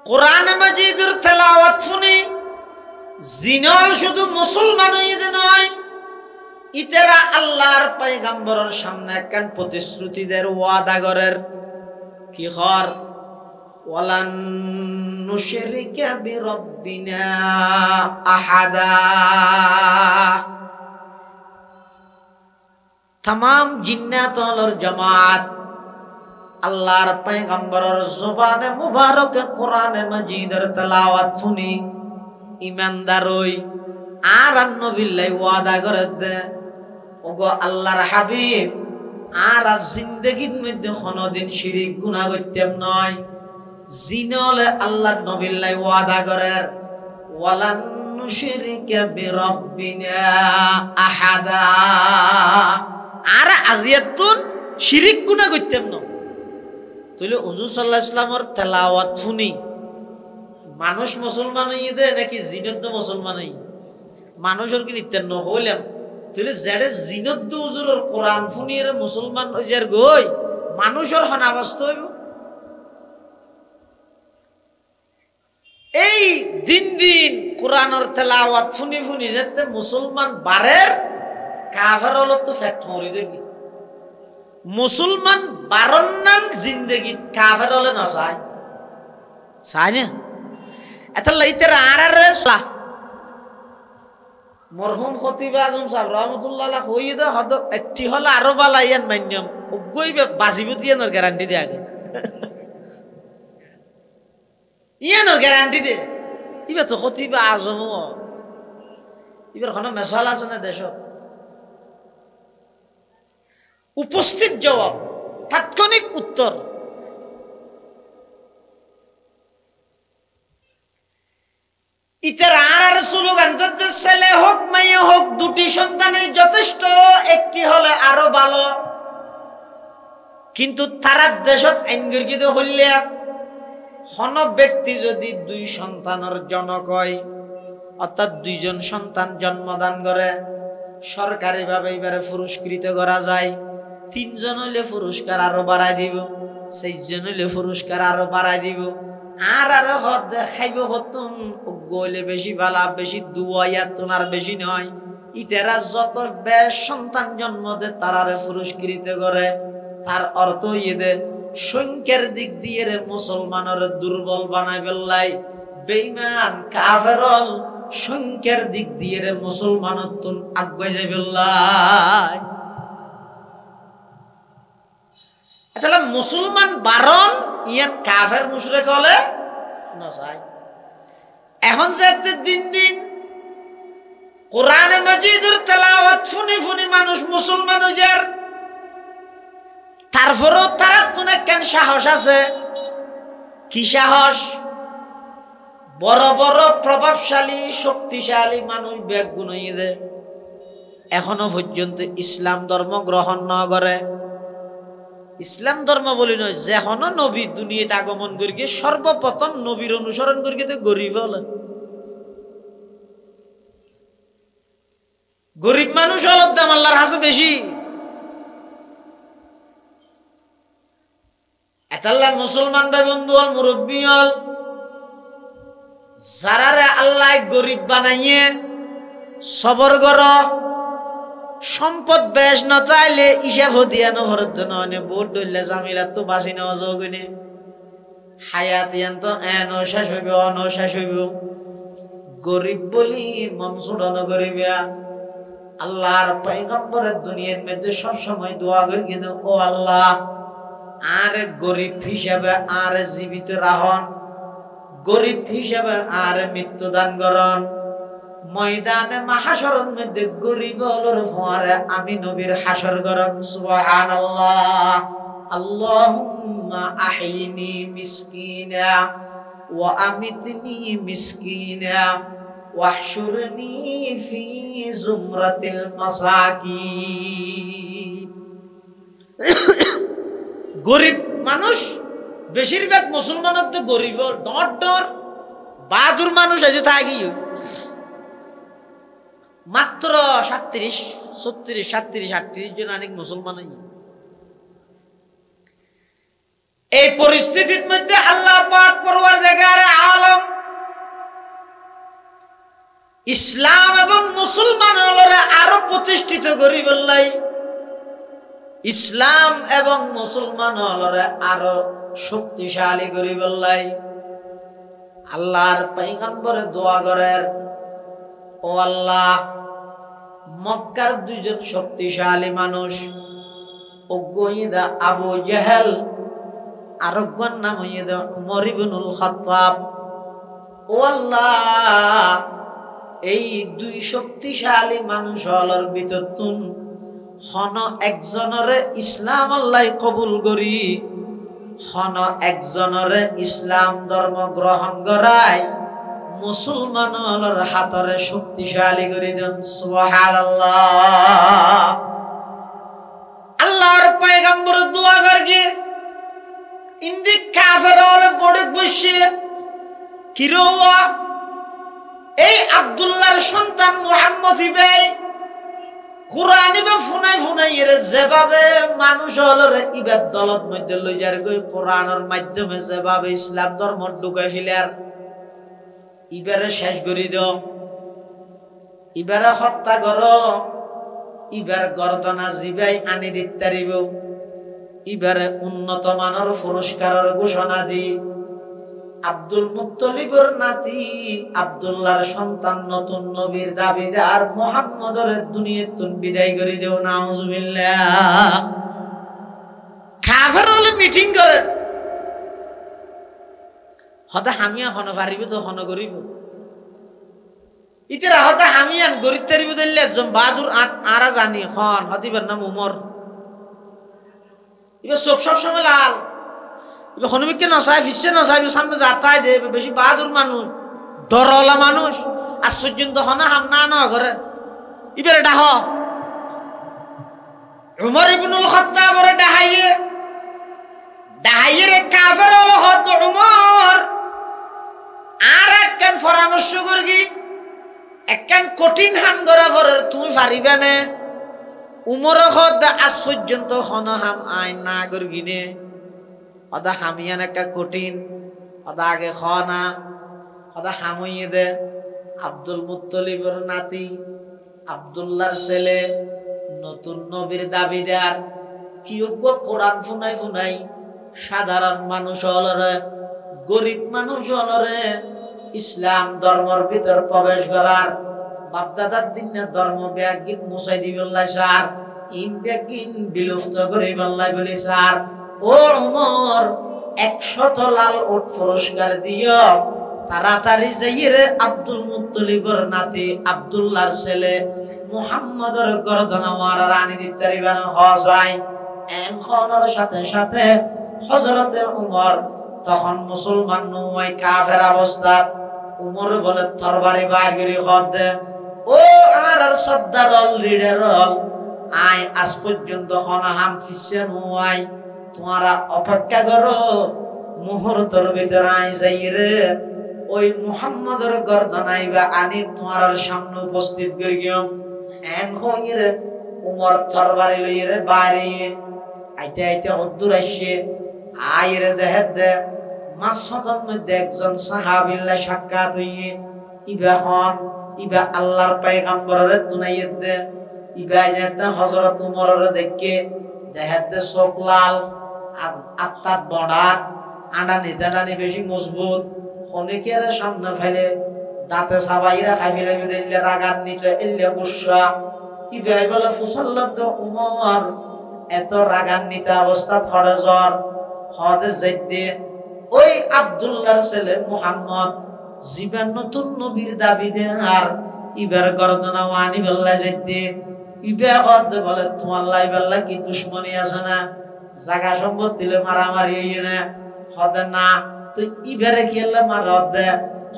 কোরআনে মাজিদের তেলাওয়াত শুনি জিনল শুধু মুসলমান হইতে নয় ইতেরা আল্লাহর পয়গম্বরের সামনে একখান প্রতিশ্রুতিদের ওয়াদা করের কি হর ওয়ালান নুশরিকা বিরাব্বিনা আহাদা। तमाम जिन्नात और जमात আল্লাহর পয়গম্বরের জবানে মুবারক কোরআনে মাজিদের তেলাওয়াত শুনি ঈমানদার হই আর নবীল্লাই ওয়াদা করে দে ওগো আল্লাহর হাবিব আর জিন্দেগীর মধ্যে কোনদিন শিরিক গুনাহ করতেম নয়। জিনলে আল্লাহর নবীল্লাই ওয়াদা করে ওয়ালান নুশরিকা বিরাব্বিনা আহাদা আর আজিয়াতুন শিরিক গুনাহ করতেম না। তাহলে হুজুর সাল্লাল্লাহু আলাইহি ওয়াসাল্লামের তেলাওয়াত শুনি মানুষ মুসলমান হইয়ে দে নাকি জিনত মুসলমান হই মানুষের কি নিতেন ন হইলাম তাহলে যারে জিনত হুজুরের কোরআন শুনিয়ে মুসলমান হইয়ার গই মানুষের হনাবস্ত হইব। এই দিন দিন কোরআনের তেলাওয়াত শুনি শুনি যাতে মুসলমান বারের কাফের হলো তো ফ্যাক্ট মরি দেবি মুসলমান বারন্নান জিন্দগি কাফের হলে না চায় চায় না এত লাইতের আর মরহুম খতিব আজম সাহেব রহমতুল্লাহ হইয়ে দে হদ একটি হলে আরো বালা ইয়ান মান্যম উগই বাজিব দিয়ানোর গ্যারান্টি দে আগে ইয়ানোর গ্যারান্টি দে ইবে তো খতিব আজম ইবার কোনো মেশাল আছে না দেশ উপস্থিত জবাব তাৎক্ষণিক উত্তর। ইতার আর স্লোগান ছেলে হোক মেয়ে হোক দুটি সন্তানই যথেষ্ট একটি হলে আরো ভালো কিন্তু তারা দেশত আইনগর্গিত হইলে কোন ব্যক্তি যদি দুই সন্তানের জনক হয় অর্থাৎ দুইজন সন্তান জন্মদান করে সরকারি ভাবে এবারে পুরস্কৃত করা যায়। তিনজন হইলে পুরস্কার আরো বাড়াই দিব, 6 জন হইলে পুরস্কার আরো বাড়াই দিব আর আরো হদ দেখাইব হতুন গইলে বেশি ভালা বেশি দুয়াইয়া তোনার বেশি নয়। ইতেরা যত বেশ সন্তান জন্ম দে তারারে পুরস্কৃত করে তার অর্থ ইয়ে দে সংখ্যার দিক দিয়ে রে মুসলমানের দুর্বল বানাই ফেললাই বেঈমান কাফেরল সংখ্যার দিক দিয়ে রে মুসলমানের তুন আগুয়ে যাই ফেললাই। তাহলে মুসলমান বারণ ইয়ান কাফের মুশরিক হলে না চাই। এখন যে দিন দিন কোরআনে মাজিদের তেলাওয়াত শুনি শুনি মানুষ মুসলমান হয়ে যায় তারপরেও তারা তুনে কেন সাহস আছে কি সাহস বড় বড় প্রভাবশালী শক্তিশালী মানুষ বেগুন হয়ে যায় এখনো পর্যন্ত ইসলাম ধর্ম গ্রহণ না করে ইসলাম ধর্ম বলি নয়, যেখন নবী দুনিয়াতে আগমন করি গিয়ে সর্বপ্রথম নবীর অনুসরণ করি গিয়ে গরিব হলেন। গরিব মানুষ হল দাম আল্লাহর হাসে বেশি। এতাল্লাহ মুসলমান ভাই বন্ধু হল, মুরব্বী হল, যারারে আল্লাহ গরিব বানাইয়ে সবর কর, সম্পদ বেশ নতাইলে ইসাব হতিয়া নহরত নয় বোট ডইলে জামিলা তো বাঁচি নেওয়া যোগনে হায়াত ইয়ান্ত এন শেষ হইব অন শেষ হইব। গরিব বলি মন ছুড়ানো গরিবিয়া আল্লাহর পয়গম্বরের দুনিয়ার মধ্যে সবসময় দোয়া করি কিন্তু ও আল্লাহ আর গরিব হিসাবে আর জীবিত রাহন, গরিব হিসাবে আর মৃত্যু দান করন। ময়দানে মাহাশরের মধ্যে গরিব হলোর ফোয়ারে আমি নবীর হাসর করন। সুবহানাল্লাহ। আল্লাহুম্মা আহিনি মিসকিনা ওয়া আমিতনি মিসকিনা ওয়াহশুরনি ফি জুমরাতিল মাসাকিন। গরিব মানুষ বেশিরভাগ মুসলমানের তো গরিব ডর ডর বাহাদুর মানুষ আছে থাকি মাত্র 37, 36, 37, 38 জন অনেক মুসলমান। এই পরিস্থিতির মধ্যে আল্লাহ পাক পরওয়ারদিগার আলম ইসলাম এবং মুসলমান হলরা আরো প্রতিষ্ঠিত করি বললাই, ইসলাম এবং মুসলমান হলরা আরো শক্তিশালী করি বললাই। আল্লাহর পয়গম্বরে দোয়া করেন, ও আল্লাহ মক্কার দুইজন শক্তিশালী মানুষ অজ্ঞা আবু জেহেল আরোগ্যর নাম হইয়া উমর ইবনুল খাত্তাব। ও আল্লাহ এই দুই শক্তিশালী মানুষ হলর ভিতর তুন হন একজনরে ইসলাম আল্লাহ কবুল করি, হন একজনরে ইসলাম ধর্ম গ্রহণ করায় মুসলমান হলর হাতরে শক্তিশালী করে দেন। সুবহানাল্লাহ। আল্লাহর পয়গম্বর দোয়া করগে ইন্দি কাফের হলে বড় বসে কিরোয়া এই আব্দুল্লাহর সন্তান মুহাম্মদ ইবাই কুরআন ইবা ফুনাই ফুনাই এর যেভাবে মানুষ হলর ইবাদ দলত মধ্যে লই যার গই কোরআনের মাধ্যমে যেভাবে ইসলাম ধর্ম ঢুকাই ফেলার ইবারে শেষ করে দাও, ইবারে হত্যা করো, ইবার গর্দনা জিবাই আনি দিতে পারিব, ইবারে উন্নত মানের পুরস্কারের ঘোষণা দি আব্দুল মুত্তালিবের নাতি আব্দুল্লাহর সন্তান নতুন নবীর দাবিদার মুহাম্মদের দুনিয়াতুন বিদায় করে দেও। নাউজুবিল্লাহ। কাফের হলে মিটিং করে হতা হামিয়া হন পারিব তো হন করিব, ইতেরা হতা হামিয়ান গরিব তারিব দিলে একজন বাহাদুর আরা জানি হন হতিবার নাম উমর। এবার চোখ সবসময় লাল, এবার হনুমিককে নচায় ফিসছে নচাই সামনে যাতাই দে, বেশি বাহাদুর মানুষ ডরওয়ালা মানুষ আজ পর্যন্ত হনা হাম না ন করে এবারে ডাহ উমর ইবনুল খাত্তাব ডাহাইয়ে ডাহাইয়ের কাফের হলো হত উমর আর একখান পরামর্শ করবি, একখান কঠিন হাম করা পরে তুমি পারিবে না। উমর হদ আজ পর্যন্ত হন হাম আইন না করবি নে, অদা হামিয়ান একটা কঠিন অদা আগে খনা অদা হামইয়ে দে। আব্দুল মুত্তালিবের নাতি আব্দুল্লাহর ছেলে নতুন নবীর দাবিদার কি কোরআন ফুনাই ফুনাই সাধারণ মানুষ হলরে গরিব মানুষ হলরে ইসলাম ধর্মের ভিতর প্রবেশ করার বাপদাদার দিনের ধর্ম ব্যাগিন মুছাই দিবেল্লাই স্যার, ইন ব্যাগিন বিলুপ্ত করে বললাই বলি স্যার। ও উমর 100 লাল ওট পুরস্কার দিও, তাড়াতাড়ি যাইরে আব্দুল মুত্তালিবের নাতি আব্দুল্লাহর ছেলে মুহাম্মদের গর্দনা মারার আনি দিতে পারিবেন হজাই। এনখনের সাথে সাথে হযরতে উমর তখন মুসলমান নয় কাফের অবস্থা। উমর বলে তরবারি বাইর করে হদ দে, ও আর সর্দার লিডার আই আজ পর্যন্ত হনা হাম ফিসে নয় তোমারা অপেক্ষা করো মুহূর্তের ভিতরে আই যাই রে ওই মুহাম্মদের গর্দন আইবা আনি তোমার সামনে উপস্থিত করি গিয়ম এন হইরে উমর তরবারি লইরে বাইরে আইতে আইতে অদ্দুর আসছে আইরে দেহে দে মাসফাতন মধ্যে একজন সাহাবিল্লাহ সাক্ষাৎ হইয়ে ইবা হন ইবা আল্লাহর পয়গম্বরের দুনাইয়ের দে ইবা যেতে হযরত উমরের দেখে দেহে দে চোখ লাল আত্মার বড়ার আডা নিজাডানি বেশি মজবুত অনেকের সামনে ফেলে দাঁতে সাবাইরা খাইলে দিলে রাগার নিলে এলে গুসা ইবাই বলে ফুসল্লাদ উমর এত রাগান্বিত অবস্থা থড়ে জ্বর হদে যাইতে ওই আব্দুল্লাহর ছেলে মুহাম্মদ জীবন নতুন নবীর দাবি দে আর ইবার গর্দনা ওয়ানি বল্লা যাইতে ইবা হদ বলে তোমার লাই বল্লা কি দুশমনী আছে না জায়গা সম্পত্তি দিলে মারামারি হইয়ে না হদে না তো ইবারে কি আল্লাহ মারদ দে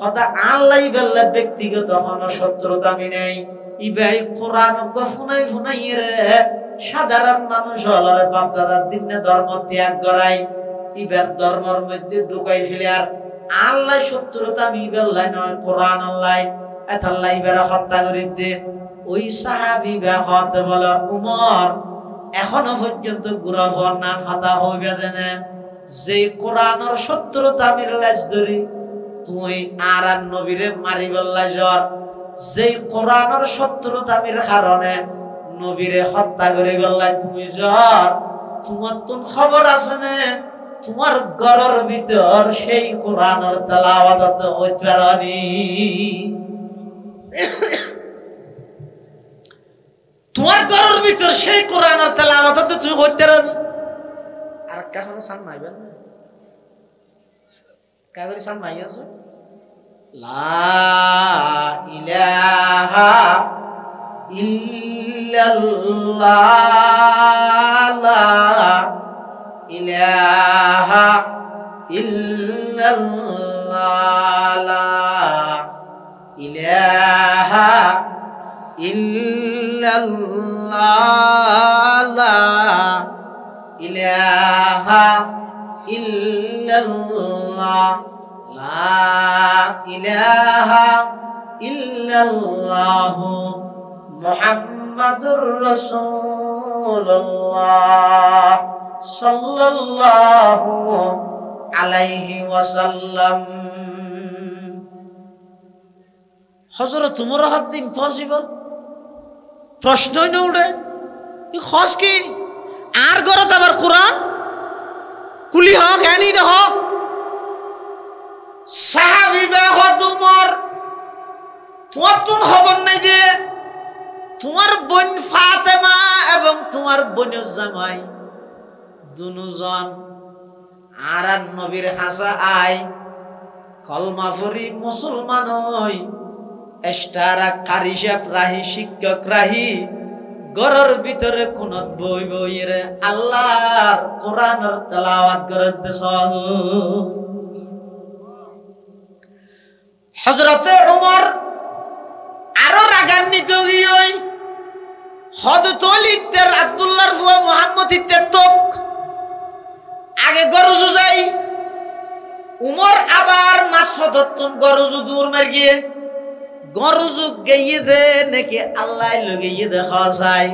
হদে আল্লাহ ইবাল্লা ব্যক্তিগত হন শত্রুতা আমি নেই ইবাই কোরআন গফুনাই ফুনাই রে সাধারণ মানুষ হলরে বাপ দাদার দিনে ধর্ম ত্যাগ করাই ইবার ধর্মের মধ্যে ঢুকাই ফেলে আর আল্লাহ শত্রুতা আমি ইবাল্লাই নয় কোরআন আল্লাহ এতাল্লাহ ইবারে হত্যা করে দে ওই সাহাবী বা হতে বলে উমর এখনো পর্যন্ত গুরা বর্ণান হতা হইবে জানে যে কোরআনের শত্রুতা আমি লাজ ধরি তুই আর নবীরে মারি বললা জ্বর যে কোরআনের শত্রুতা আমির কারণে নবীরে হত্যা করে বললা তুমি জ্বর তোমার তো খবর আছে না তোমার ঘরের ভিতর সেই কোরআনের তেলাওয়াত হইতে পারেনি তোমার ঘরের ভিতর সেই কোরআনের তেলাওয়াত তুমি হইতে পারেনি আর কখনো সামনাইবেন না কাগরি সামনাই আছে লা ইলাহা ইল্লাল্লাহ লা ইলাহা ইল্লাল্লাহ লা ইলাহা ইল্লাল্লাহ লা ইলাহা ইল্লাল্লাহ লা ইলাহা ইল্লাল্লাহ মুহাম্মাদুর রাসূলুল্লাহ সাল্লাল্লাহু আলাইহি ওয়াসাল্লাম হযরত উমর হাত ইম্পসিবল প্রশ্নই না উঠে ই খস কি আর গরত আবার কোরআন কুলি হক এনি দেখ সাহাবী বা উমর তোমার তো খবর নাই দে তোমার বোন ফাতেমা এবং তোমার বোনের জামাই দুজন আর নবীর হাসা আই কলমা পড়ি মুসলমান হই এস্টারা কারি সাহেব রাহি শিক্ষক রাহি ঘরের ভিতরে কোন বই বই রে আল্লাহর কোরআনের তেলাওয়াত করে দেশ হযরতে উমর আরো রাগান্বিত হই হযরত ওলীদের আব্দুল্লাহর ফুয়া মুহাম্মদ ইত্তের তোক আগে গরজু যাই উমর আবার মাসফদতন গরজু দূর মার গিয়ে গরজু গিয়ে দে নাকি আল্লাহ লগিয়ে দে খাসাই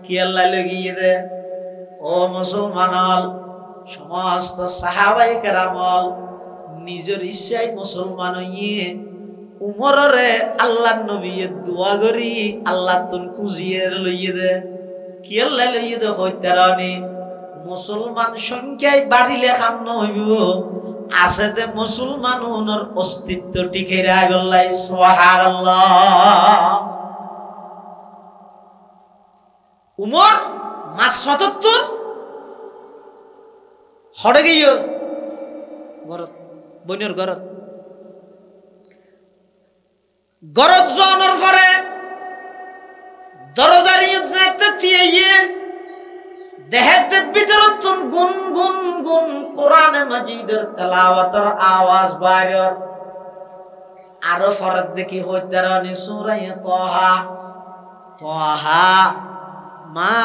কি আল্লাহ লগিয়ে দে ও মুসলমানল সমস্ত সাহাবায়ে কেরামল নিজের ইচ্ছায় মুসলমান হইয়ে উমররে আল্লাহর নবীর দোয়া করি আল্লাহ তুন খুঁজিয়ে লইয়ে দে কি আল্লাহ লইয়ে দে হইতারানি মুসলমান সংখ্যায় বাড়িলে খাম নহইব আছে দে মুসলমান ওনার অস্তিত্ব টিকে রাখলাই সুবহানাল্লাহ উমর মাসফাততুন হড়ে গিয়ে ঘরত বইনের ঘরত গরজ জনের পরে দরজার ইজ্জতে দিয়ে দেহের ভিতরত গুন গুন গুন কোরআনে মাজিদের তেলাওয়াতের আওয়াজ বাইর আরো ফরদ দেখি হইতারানি সূরা তাহা তাহা মা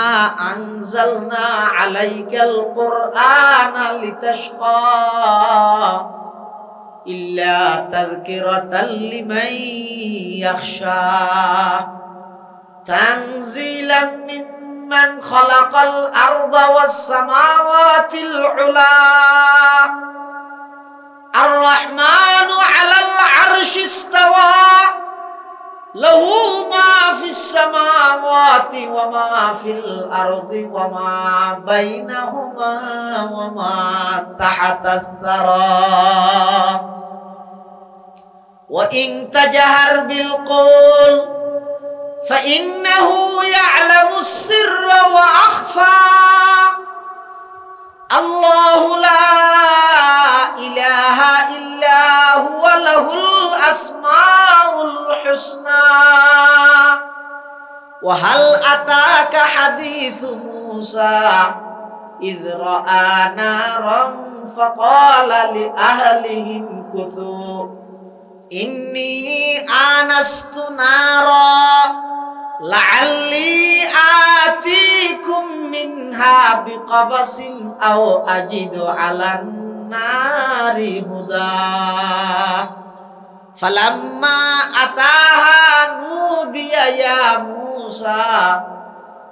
আনজালনা আলাইকাল কুরআনা লিতাশকা ইল্লা তাযকিরাতাল লিমান ইয়াখশা তানজিলাম মিম্মান খালাকাল আরদা ওয়াস সামাওয়াতিল উলা আর-রাহমানু আলাল আরশি ইসতাওয়া লাহু মা ফিস সামাওয়াতি ওয়া মা ফিল আরদি ওয়া মা বাইনাহুমা ওয়া মা তাহাতাস সারা ওয়া ইন তাজহার বিল কওল ফাইন্নাহু ইয়ালামুস সিররা ওয়া আখফা আল্লাহু লা ইলাহা ইল্লা হুয়া লাহুল আসমাউল হুসনা ওয়া হাল আতাকা হাদিসু মূসা ইয রাআ নারান ফাকালা লি আহলিহিম কুথু ইন্নী আনাস্তু নারা লাআল্লি আতিকুম মিনহা বিকাবাসিন আও আজিদু আলান নারি হুদা ফালাম্মা আতাহা নুদিয়া ইয়া মূসা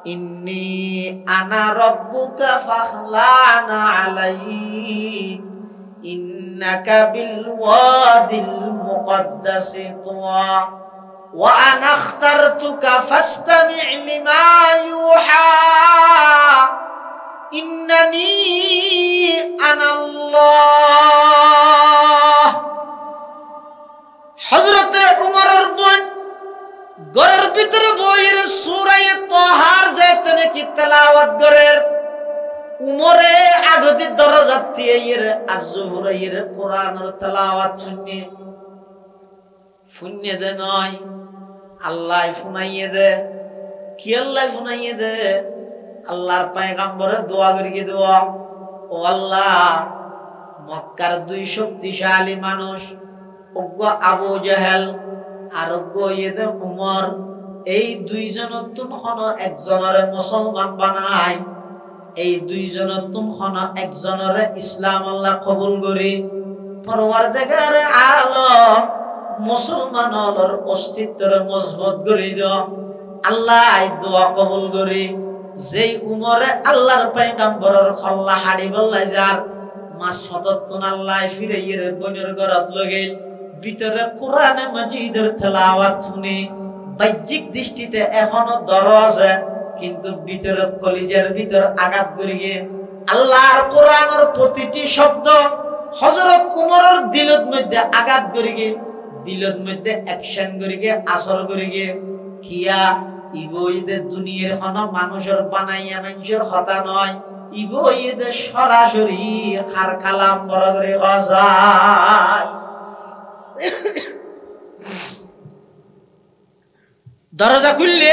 ইন্নী আনা রাব্বুকা ফাখলানা আলাইক ইন্নাকা বিল ওয়াদিল মুকদ্দাসি তুওয়া ওয়া আনা ইখতারতুকা ফাসতামি' লিমা ইউহা ইন্নানি আনাল্লাহ। হযরতে উমরের বোন ঘরের ভিতরে বইয়ের সূরা তাহার যেতনে কি তেলাওয়াত করের উমরে আগতি দরজাত দিয়ে এর আজহুরাইর কোরআনের তেলাওয়াত শুনিয়ে দে নয় আল্লাহ শুনাইয়ে দে কি আল্লাহ শুনাইয়ে দে আল্লাহর পয়গম্বরে দোয়া করিয়ে দেওয়া ও আল্লাহ মক্কার দুই শক্তিশালী মানুষ অজ্ঞ আবু জাহেল আর অজ্ঞ ইয়েদে উমর এই দুইজনের তুমখন একজনের মুসলমান বানাই এই দুইজনের তুমখন একজনের ইসলাম আল্লাহ কবুল করি পরওয়ারদিগার আলম মুসলমানের অস্তিত্বের মজবুত করি দাও আল্লাহ দোয়া কবুল করি যেই উমরে আল্লাহর পয়গম্বরের খল্লা হাড়ি বললাই যার মাস ফততুন আল্লাহ ফিরে ইরে বনের ঘরত লগে ভিতরে কোরআনে মাজিদের তেলাওয়াত শুনি বাহ্যিক দৃষ্টিতে এখনো দরজা কিন্তু ভিতরে কলিজার ভিতর আঘাত করিয়ে আল্লাহর কোরআনের প্রতিটি শব্দ হযরত উমরের দিলত মধ্যে আঘাত করিয়ে দিলত মধ্যে অ্যাকশন করিয়ে আসর করিয়ে কিয়া ইবইদে দুনিয়ার কোনো মানুষের বানাইয়া মানুষের কথা নয় ইবইদে সরাসরি হার কালাম বড় করে হসায় দরজা খুললে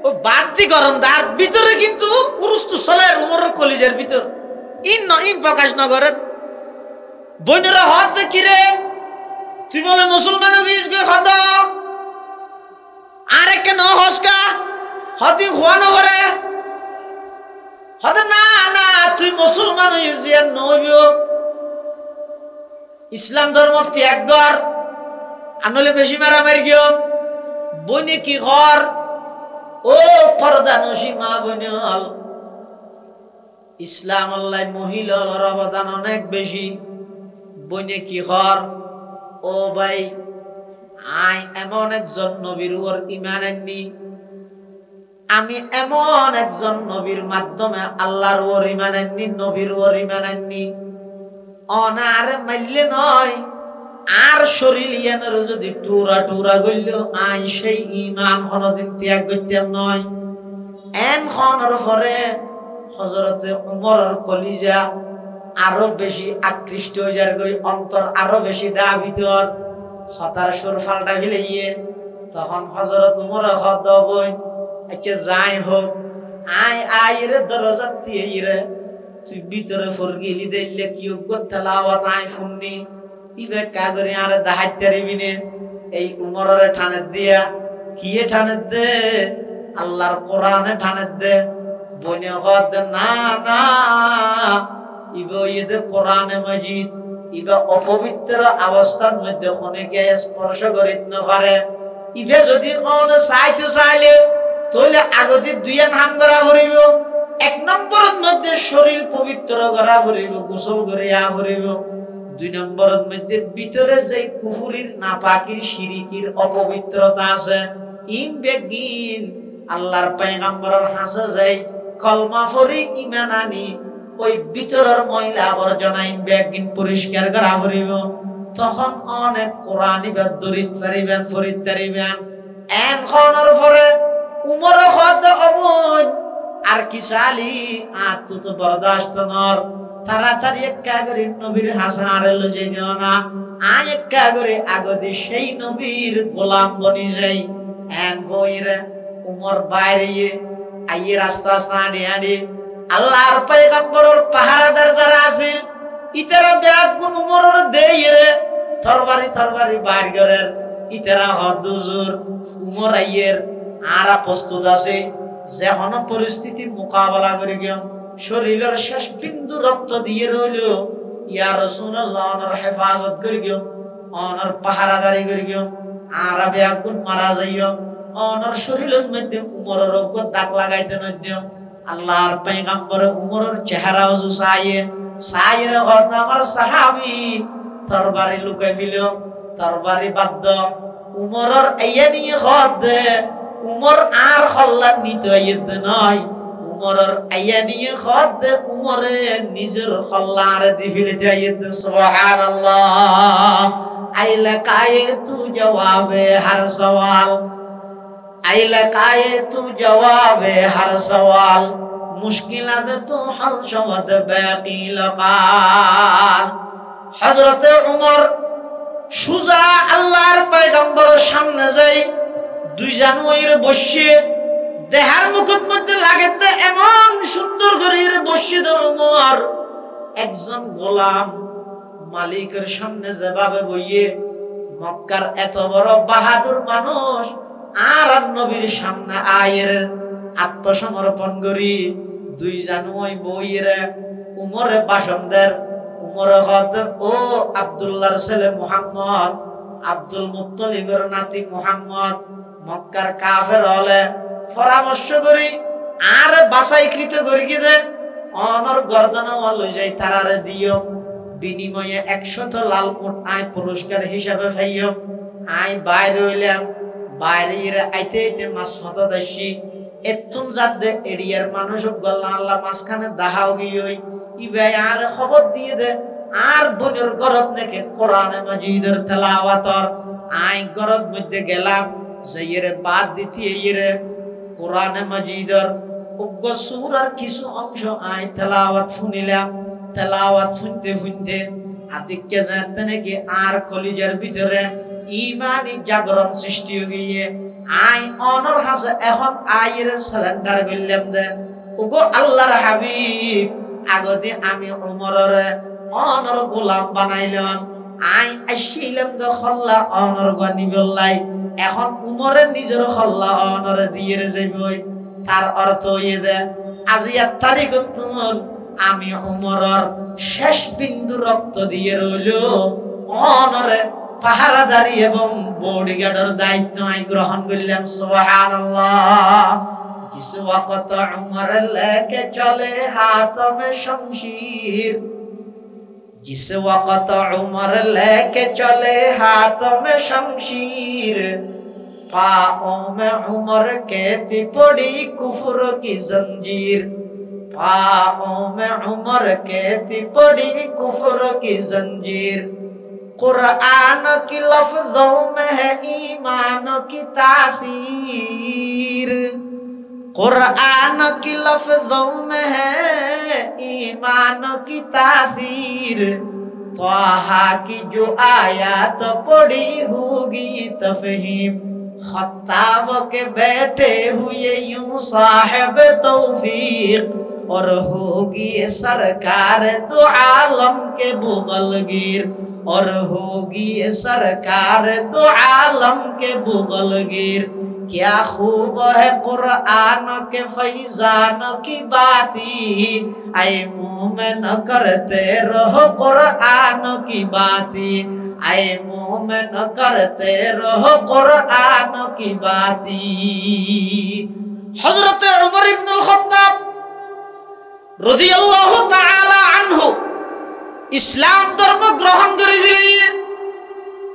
ও বাড়তি গরম তার ভিতরে কিন্তু উরুস্তু চলের উমরের কলিজার ভিতর ইন প্রকাশ নগরের বইনেরা হাত দেখি রে তুই বলে মুসলমান হদ আরে কেন হসকা হদি খোয়ানো করে হদ না না তুই মুসলমান হইছিস নইও ইসলাম ধর্ম ত্যাগ কর আনলে বেশি মারামারি গিয়ে বইনে কি ঘর ও পর্দানসী মা বোনেল ইসলাম আল্লাহ মহিলার অবদান অনেক বেশি বইনে কি ঘর ও ভাই আই এমন একজন নবীর উপর ঈমান আননি আমি এমন একজন নবীর মাধ্যমে আল্লাহর উপর ঈমান আননি নবীর উপর ঈমান আননি অনার মাইলে নয় আর শরীর ইয়ানের যদি টুরা টুরা গইল আই সেই ঈমান কোনদিন ত্যাগ করতাম নয় এন খনর পরে হযরতে উমরের কলিজা আরো বেশি আকৃষ্ট হয়ে যার গই অন্তর আরো বেশি দা ভিতর হতার সুর ফালটা গেলে ইয়ে তখন হযরত উমর হদ বই আচ্ছা যাই হোক আই রে দরজা দিয়ে রে তুই ভিতরে ফরগিলি দিলে কি তেলাওয়াত আই শুননি ইবে কাগরে আর দাহাইতে রিবিনে এই উমরের ঠানে দিয়া কিয়ে ঠানে দে আল্লাহর কোরআনে টানে দে বনে গদ না না ইবা ইদে কোরআনে মাজিদ ইবা অপবিত্র অবস্থার মধ্যে অনেকে স্পর্শ করিত না পারে ইবে যদি কোন চাইতে চাইলে তাহলে আগতে দুইয়া নাম করা করিব এক নম্বরের মধ্যে শরীর পবিত্র করা করিব গোসল করিয়া করিব দুই নম্বরের মধ্যে ভিতরে যে কুফরির নাপাকির শিরিকির অপবিত্রতা আছে ইন বেগিন আল্লাহর পয়গম্বরের হাসে যাই কলমা পড়ি ঈমান আনি ওই ভিতরের ময়লা আবর্জনা ইন বেগিন পরিষ্কার করা করিব তখন অনেক কোরআনি বা দরিদ পারিবেন ফরিদ পারিবেন এন খনর পরে উমর খদ অবুজ আর কি সালি আত তো বরদাস্ত নর তাড়াতাড়ি একা করে নবীর হাসারে লজে দিও না আয় একা করে আগদি সেই নবীর গোলাম বনি যাই এন বইরে উমর বাইরে আইয়ে রাস্তা সাড়ে আড়ি আল্লাহর পয়গম্বরের পাহারাদার যারা আছিল ইতারা ব্যাগ কোন উমরের দেইরে তরবারি বাইর করেন ইতারা হদুজুর উমর আইয়ের আরা প্রস্তুত আছে যেন পরিস্থিতি মোকাবেলা করি গিয়ে শরীরের শেষ বিন্দু রক্ত দিয়ে রইল ইয়া রাসূলুল্লাহ ওনার হেফাজত করি গিয়ে ওনার পাহারাদারি করি গিয়ে আরা ব্যাগুন মারা যাইও ওনার শরীরের মধ্যে উমরের রক্ত দাগ লাগাইতে নদিও আল্লাহর পয়গম্বর উমরের চেহারা ওযু সাইরে হদ আমার সাহাবী তরবারি লুকাই দিল তরবারি বাদ্দ উমরের আইয়া নিয়ে হদ উমর আর হল্লা নিতে আইতে নয় উমরের আইয়া নিয়ে হদ উমরে নিজের হল্লা আর দিফিলিতে আইতে সুবহানাল্লাহ আইলা কায়ে তু জবাবে হর সওয়াল আইলা কায়ে তু জবাবে হর সওয়াল মুশকিলাত তু হল শমদ বাকি লকাল হযরত উমর সুজা আল্লাহর পয়গম্বরের সামনে যাই দুই জানুয়ারির বসে দেহার মুখের মধ্যে লাগেতে এমন সুন্দর করে বসে উমর একজন গোলাম মালিকের সামনে যেভাবে বইয়ে মক্কার এত বড় বাহাদুর মানুষ আর নবীর সামনে আয়ের আত্মসমর্পণ করি দুই জানুয়ারি বইরে উমরে ভাষণ দেন উমর হদ ও আব্দুল্লাহর ছেলে মুহাম্মদ আব্দুল মুত্তালিবের নাতি মুহাম্মদ মক্কার কাফের হলে পরামর্শ করি আর বাছাইকৃত করি দে অনর গর্দনা লই যাই তারারে দিও বিনিময়ে 100 লাল কোট আই পুরস্কার হিসাবে পাইও আই বাইরে হইলাম বাইরে আইতে আইতে মাসফত দাসি এতুন জাদে এরিয়ার মানুষ গল্লা আল্লাহ মাসখানে দাহাও গিয়ে ইবাই আর খবর দিয়ে দে আর বনের গরত নাকি কোরআনে মাজিদের তেলাওয়াতর আই গরত মধ্যে গেলাম যাইরে বাদ দিতি এরে কোরআনে মাজিদের উগ্র সূরার কিছু অংশ আই তেলাওয়াত শুনিলাম তেলাওয়াত শুনতে শুনতে আতিককে জানতে নাকি আর কলিজার ভিতরে ঈমানি জাগরণ সৃষ্টি হয়ে গিয়ে আই অনর হাসে এখন আইরে সারেন্ডার করলাম দে ওগো আল্লাহর হাবিব আগতে আমি উমরের অনর গোলাম বানাইলাম আই আসিলাম দে খল্লা অনর গনি বললাই এখন উমরের নিজের খল্লা অনরে দিয়ে যাইবই তার অর্থ ইয়ে দে আজিয়ার তারিখতুন আমি উমরের শেষ বিন্দু রক্ত দিয়ে রইল অনরে পাহারাদারি এবং বডিগার্ডের দায়িত্ব আই গ্রহণ করলাম সুবহানাল্লাহ जिस वक्त उमर लेके चले हाथ में शमशीर जिस वक्त उमर लेके चले हाथ में शमशीर पाओं में उमर के पड़ी कुफ्र की जंजीर पाओं में उमर के पड़ी कुफ्र की जंजीर कुरान की लफ्जों में है ईमान की तासीर कुरान की लफ्जों में है ईमान की तासीर त्वाहा की जो आयत पड़ी होगी तफहीम खत्ताब के बैठे हुए यूं साहिब तौफीक और होगी सरकार दो आलम के बुगलगीर और होगी सरकार दो आलम के बुगलगिर। क्या खूब है कुरान के फैजान की बाती, आए मोमिन करते रहो कुरान की बाती, आए मोमिन करते रहो कुरान की बाती। हजरत उमर इब्नुल खत्ताब রাদিয়াল্লাহু তাআলা আনহু ইসলাম ধর্ম গ্রহণ করে ফেলেন।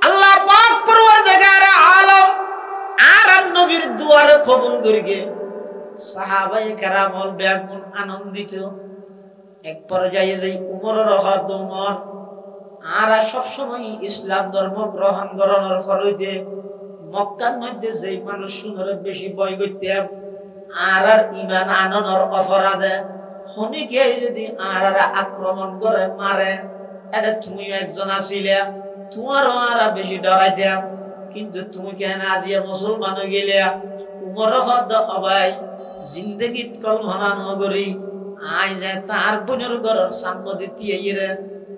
আল্লাহ পাক পরওয়ারদিগার আলম আর নবীর দুয়ারে কবুল করিগে সাহাবায়ে কেরাম হল বেগুন আনন্দিত। এক পর্যায়ে যে উমরের হাত উমর আর সব সময় ইসলাম ধর্ম গ্রহণ করার ফলে মক্কার মধ্যে যেই মানুষ শুনরে বেশি ভয় করতে আর ঈমান আননের অপরাধে হনিকে যদি আর আক্রমণ করে মারে, এটা তুমি একজন আছিলে, তোমারও আর বেশি ডরাইতে, কিন্তু তুমি কেন আজিয়া মুসলমান হয়ে গেলে? উমর হদ অবাই জিন্দগিত কল্পনা নগরী আই যায় তার বোনের ঘরের সাম্য দিতে ইরে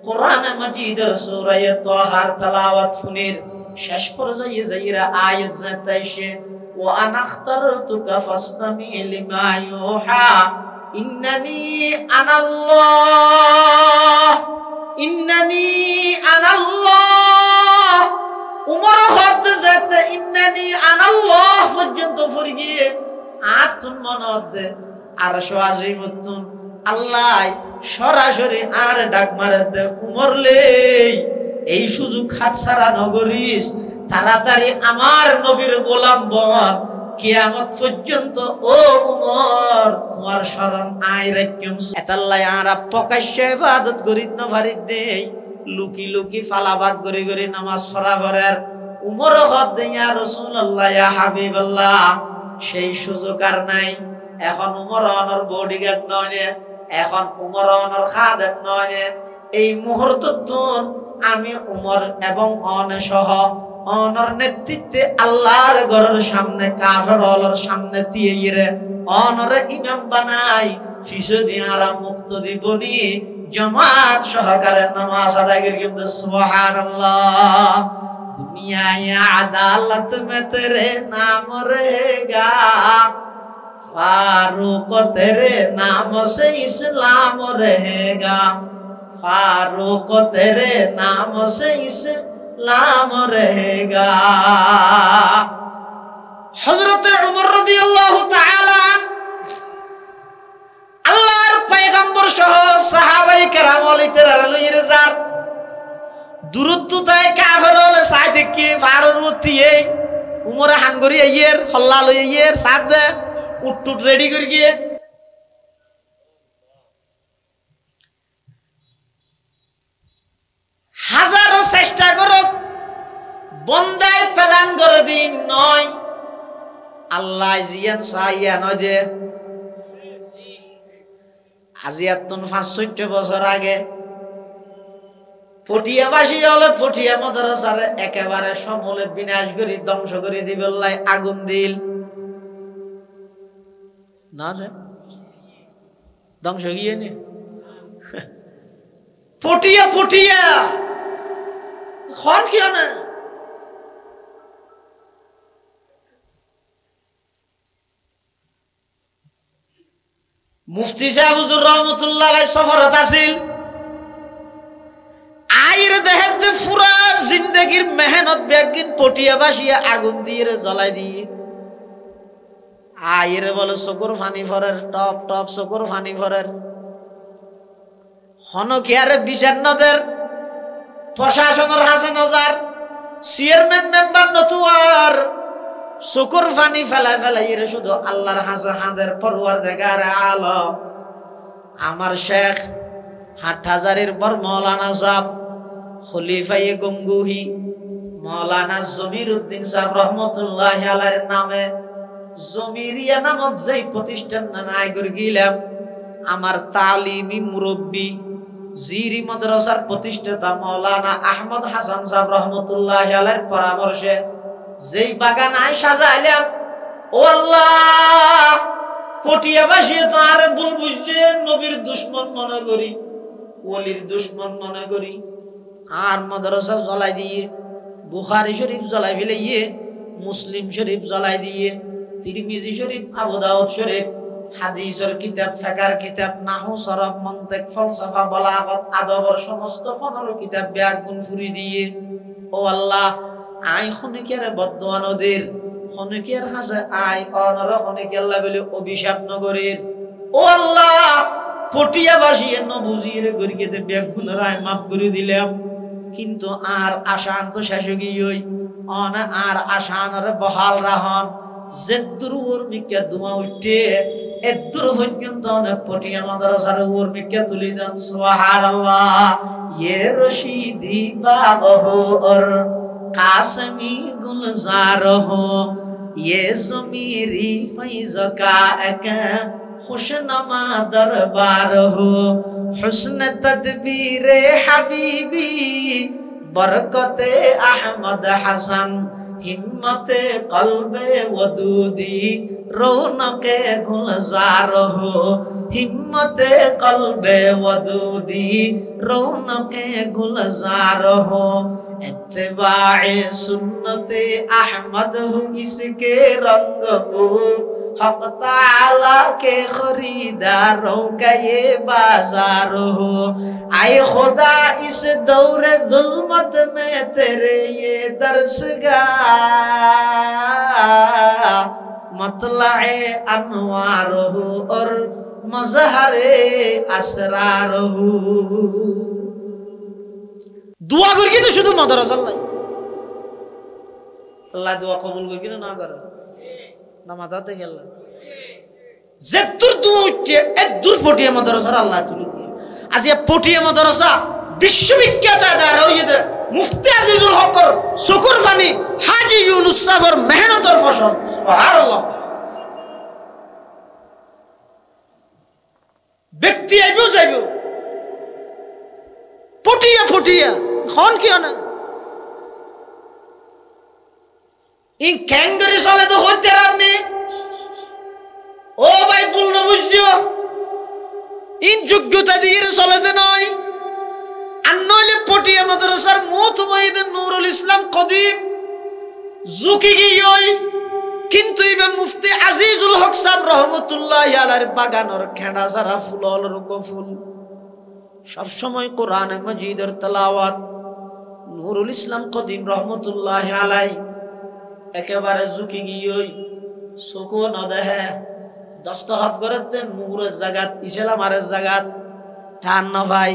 কোরআনে মাজিদের সূরা তাহার তেলাওয়াত শুনির শেষ পর্যায়ে যাইরা আয়াত যাইতাইছে ওয়া আনাখতারতুকা ফাসতামি লিমা ইউহা ইন্নানি আনাল্লাহ, ইন্নানি আনাল্লাহ। উমর হদ যাতে ইন্নানি আনাল্লাহ পর্যন্ত ফরিয়ে আতুন মনদ আর সওয়াজিবতুন আল্লাহ সরাসরি আর ডাক মারে দে উমরলে এই সুযোগ হাতছাড়া নগরিস, তাড়াতাড়ি আমার নবীর গোলাম বন, কিয়ামত পর্যন্ত ও উমর তোমার শরণ আই রাখম। এতাল্লাই আরা প্রকাশ্যে ইবাদত করিত না ফারিদ দেই, লুকি লুকি ফালাবাদ গরি গরি নামাজ পড়া পড়ার উমর হদ দে ইয়া রাসূলুল্লাহ ইয়া হাবিবাল্লাহ সেই সুযোগ আর নাই। এখন উমর অনর বডিগার্ড নয়, এখন উমর অনর খাদেম নয়। এই মুহূর্ত আমি উমর এবং অনে সহ অনর নেতৃত্বে আল্লাহর ঘরের সামনে কাফের হলর সামনে তিয়েরে অনরে ইমাম বানাই ফিসদি আরা মুক্ত দিবনি জামাত সহকারে নামাজ আদায় করি। কিন্তু সুবহানাল্লাহ দুনিয়ায় আদালত মে তেরে নাম रहेगा, फारूक तेरे नाम से इस्लाम रहेगा, फारूक तेरे नाम से इस्लाम रहेगा। हजरत उमर রাদিয়াল্লাহু তাআলা আল্লাহর পয়গম্বর সহ সাহাবায়ে কেরাম ওলিদের লইরে যার দূরত্বতায় কাফের হলে সাই দেখি ফারুর মতি এই উমরে হাঙ্গরি আইয়ের হল্লা লই আইয়ের সাদ দে উটটুট রেডি করে গিয়ে হাজারো চেষ্টা করো বন্দায় প্ল্যান করে দিন নয় আল্লাহ জিয়ান সাইয়া নয় যে আজিয়াতুন ৫৬ বছর আগে পটিয়াবাসী হলে পটিয়া মাদ্রাসার একেবারে সমূলে বিনাশ করে ধ্বংস করে দিবেল্লাই আগুন দিল না দে ধ্বংস গিয়ে নে পটিয়া পটিয়া খন কিয় না মুফতি শাহ হুজুর রহমতুল্লাহ আলাইহি সফরত আছিল আইর দেহতে পুরা জিন্দেগির মেহনত বেগিন পটিয়া বাসিয়া আগুন দিয়ে জ্বলাই দিয়ে আইর বলে চকুর ফানি ফরের টপ টপ চকুর ফানি ফরের হনকিয়ারে বিচারনদের প্রশাসনের হাসে নজার চেয়ারম্যান মেম্বার নতুয়ার চকুর ফানি ফেলাই ফেলাই শুধু আল্লাহর হাসে হাঁদের পরওয়ারদিগার আলম আমার শেখ হাটহাজারির পর মৌলানা সাহেব খলিফায়ে গঙ্গুহি মৌলানা জমিরউদ্দিন সাহেব রহমতুল্লাহি আলাইহির নামে জমিরিয়া নামক যেই প্রতিষ্ঠান নাই করে গেলাম আমার তালিমি মুরব্বী জিরি মাদ্রাসার প্রতিষ্ঠাতা মৌলানা আহমদ হাসান সাহেব রহমতুল্লাহি আলাইহির পরামর্শে যেই বাগান আই সাজাইলাম ও আল্লাহ পটিয়াবাসী তো আর ভুল বুঝছে নবীর দুশমন মনে করি ওলির দুশমন মনে করি আর মাদ্রাসা জ্বলাই দিয়ে, বুখারী শরীফ জ্বলাই ফেলিয়ে, মুসলিম শরীফ জ্বলাই দিয়ে, তিরমিজি শরীফ, আবু দাউদ শরীফ, হাদিসের কিতাব, ফিকহের কিতাব, নাহু, সরফ, মন্তিক, ফলসফা, বালাগত, আদবের সমস্ত 15 কিতাব ব্যাগুন ফুরি দিয়ে। ও আল্লাহ, আই খনিকের বদদোয়া নদীর, খনিকের হাসে আই অনর খনিকের বলে অভিশাপ নগরীর। ও আল্লাহ, পটিয়া বাসিয়ে ন বুঝিয়ে গরিকে ব্যাগুন রায় মাফ করে দিলাম, কিন্তু আর আশান তো শেষ গিয়ে অনা আর আশানর বহাল রাহন যেদুর ওর মিকে দুয়া উঠে এদুর পর্যন্ত অনেক পটিয়া মাদ্রাসার ওর মিকে তুলি দেন। সুবহানাল্লাহ। ইয়ে রশিদি বাগহো আর কাসমি গুলজার হো, ইয়ে জমিরি ফৈজ কা এক खुशनमा दरबार हो, हुस्न तदबीरे हबीबी बरकते अहमद हसन, हिम्मते कल्बे वदूदी रौनके गुलजार हो, हिम्मते कल्बे वदूदी रौनके गुलजार हो, इत्तिबाए सुन्नते अहमद हो इसके रंग को, हक ताला के खरीदारों का ये बाजार हो, आए खुदा इस दौरे जुल्मत में तेरे ये दर्सगाह मतलाए अनवार हो और मजहरे असरार हो। दुआ करके तो शुद्ध मादरसा अल्लाह दुआ कबूल करके ना करे না মাথাতে গেল যেদুর দুয়া উঠে এদুর পটিয়া মাদ্রাসা আল্লাহ তুলি দিয়ে। আজ এই পটিয়া মাদ্রাসা বিশ্ববিখ্যাত আদার হইছে মুফতি আজিজুল হকর শুকর ফানি হাজী ইউনুস সাফর মেহনতের ফসল। সুবহানাল্লাহ। ব্যক্তি আইবো যাইবো পটিয়া পটিয়া খন কি না ইন ক্যাঙ্গারি চলে তো হচ্ছে আপনি। ও ভাই ভুল না বুঝছো, ইন যোগ্যতা দিয়ে চলেতে নয়। আর নইলে পটিয়া মাদ্রাসার মুহতমঈদ নুরুল ইসলাম কদিম ঝুঁকি গিয়ে, কিন্তু এবার মুফতি আজিজুল হক সাহেব রহমতুল্লাহি আলাইহির বাগানের খেড়া সারা ফুল অলরক ফুল, সব সময় কোরআন মাজিদের তেলাওয়াত। নুরুল ইসলাম কদিম রহমতুল্লাহি আলাইহি একেবারে ঝুঁকি গিয়ে চকু নদেহে, দস্তখত করে মুহুরের জাগাত ইসলামারের জাগাত টান ন ভাই।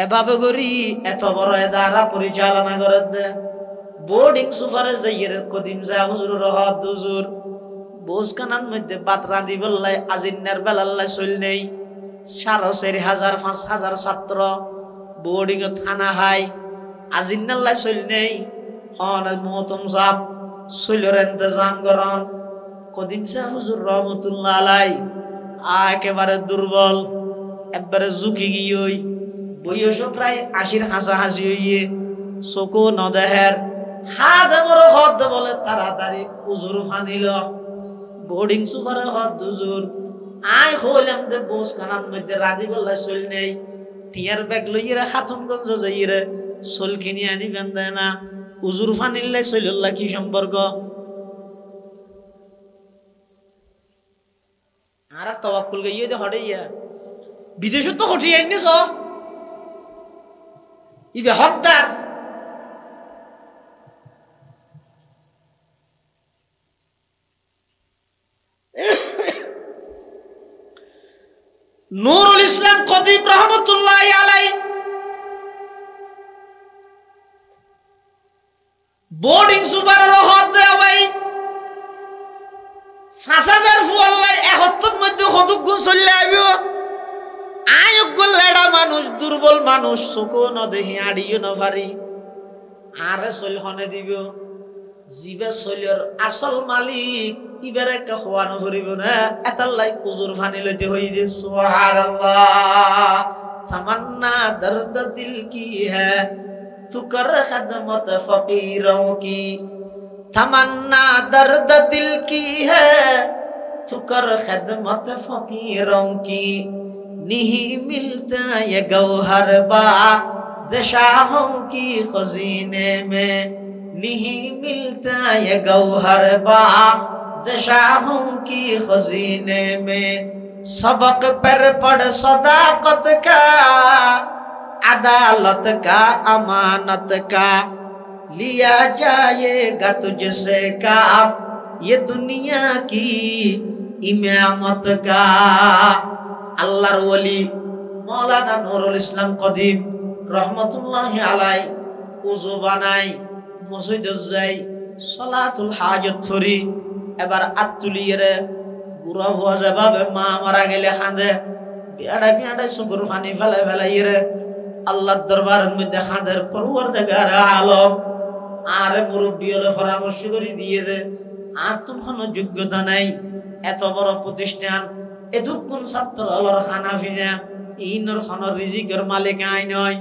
এভাবে করি এত বড় এদারা পরিচালনা করে দে। বোর্ডিং সুপারে যাইয়ে কদিম যা হুজুর রহত হুজুর বোঝখানার মধ্যে বাত রাঁধি বললাই আজিন্নার বেলাল্লাই চল নেই। 4,500 5,000 ছাত্র বোর্ডিং থানা হাই আজিন্নাল্লাই চল নেই। অনেক মহতম সাপ শৈলর ইন্তজাম করন। কদিম শাহ হুজুর রহমতুল্লাহ আলাই একেবারে দুর্বল, একবারে ঝুঁকি গিয়ে বয়স প্রায় 80 হাসাহাসি হইয়ে চকু নদেহের হাত আমার হদ বলে তাড়াতাড়ি হুজুর ফানিল। বোর্ডিং সুপারে হদ হুজুর আয় হইলাম যে বোস খানার মধ্যে রাধি বললাই চল নেই। টিয়ার ব্যাগ লইয়ে খাতুনগঞ্জ যাইয়ে চল কিনি আনি বেঁধে না। হুজুর ফানিল্লে চলল্লা কি সম্পর্ক? আর তাওয়াক্কুল গইয়ে দে হড়াইয়া বিদেশ তো হঠিয়ে আইনিস ইবে হকদার। নুরুল ইসলাম কদিম রহমতুল্লাহি আলাইহি বোর্ডিং সুপারের হদ দেওয়া ভাই 5,000 ফুয়াল্লাই 71 মধ্যে হদুক গুণ চললে আইব। আয়োগ্য লেডা মানুষ দুর্বল মানুষ চকু নদেহি আড়িও নভারি আরে চল হনে দিব। জিবে চলিয়র আসল মালিক ইবারে কা খোয়ানো করিব না এতাল্লাই হুজুর ফানি লইতে হই দে। সুবহানাল্লাহ। तमन्ना दर्द दिल की है तू कर खदमत फकीरों की, तमन्ना दर्द दिल की है तू कर खदमत फकीरों की, नहीं मिलता ये गौहर बा दिशाओं की खजीने में नहीं मिलता ये गौहर बा दिशाओं की खजीने में सबक पर पढ़ सदाकत का अदालत का अमानत का लिया जाएगा तुझसे काम ये दुनिया की इमामत का। अल्लाहर वली मौलाना नूरुल इस्लाम कदीम रहमतुल्लाहि आলাই উযু বানাই মসজিদে যাই সালাতুল হাজত করি এবার আত্তুলিয়ে গুরা হওয়া যাবে মা মারা গেলে কাঁদে বিয়াড়া বিয়াড়া সুগুর পানি ফেলাই ফেলাই রে আল্লাহর দরবারের মধ্যে কাঁদের পরওয়ারদিগার আলম আরে মুরব্বি হলে পরামর্শ করে দিয়ে দে আর তুমি কোনো যোগ্যতা নাই এত বড় প্রতিষ্ঠান এদুকুন ছাত্র হলর খানা ফিনা ইনর খানোর রিজিকের মালিক আই নয়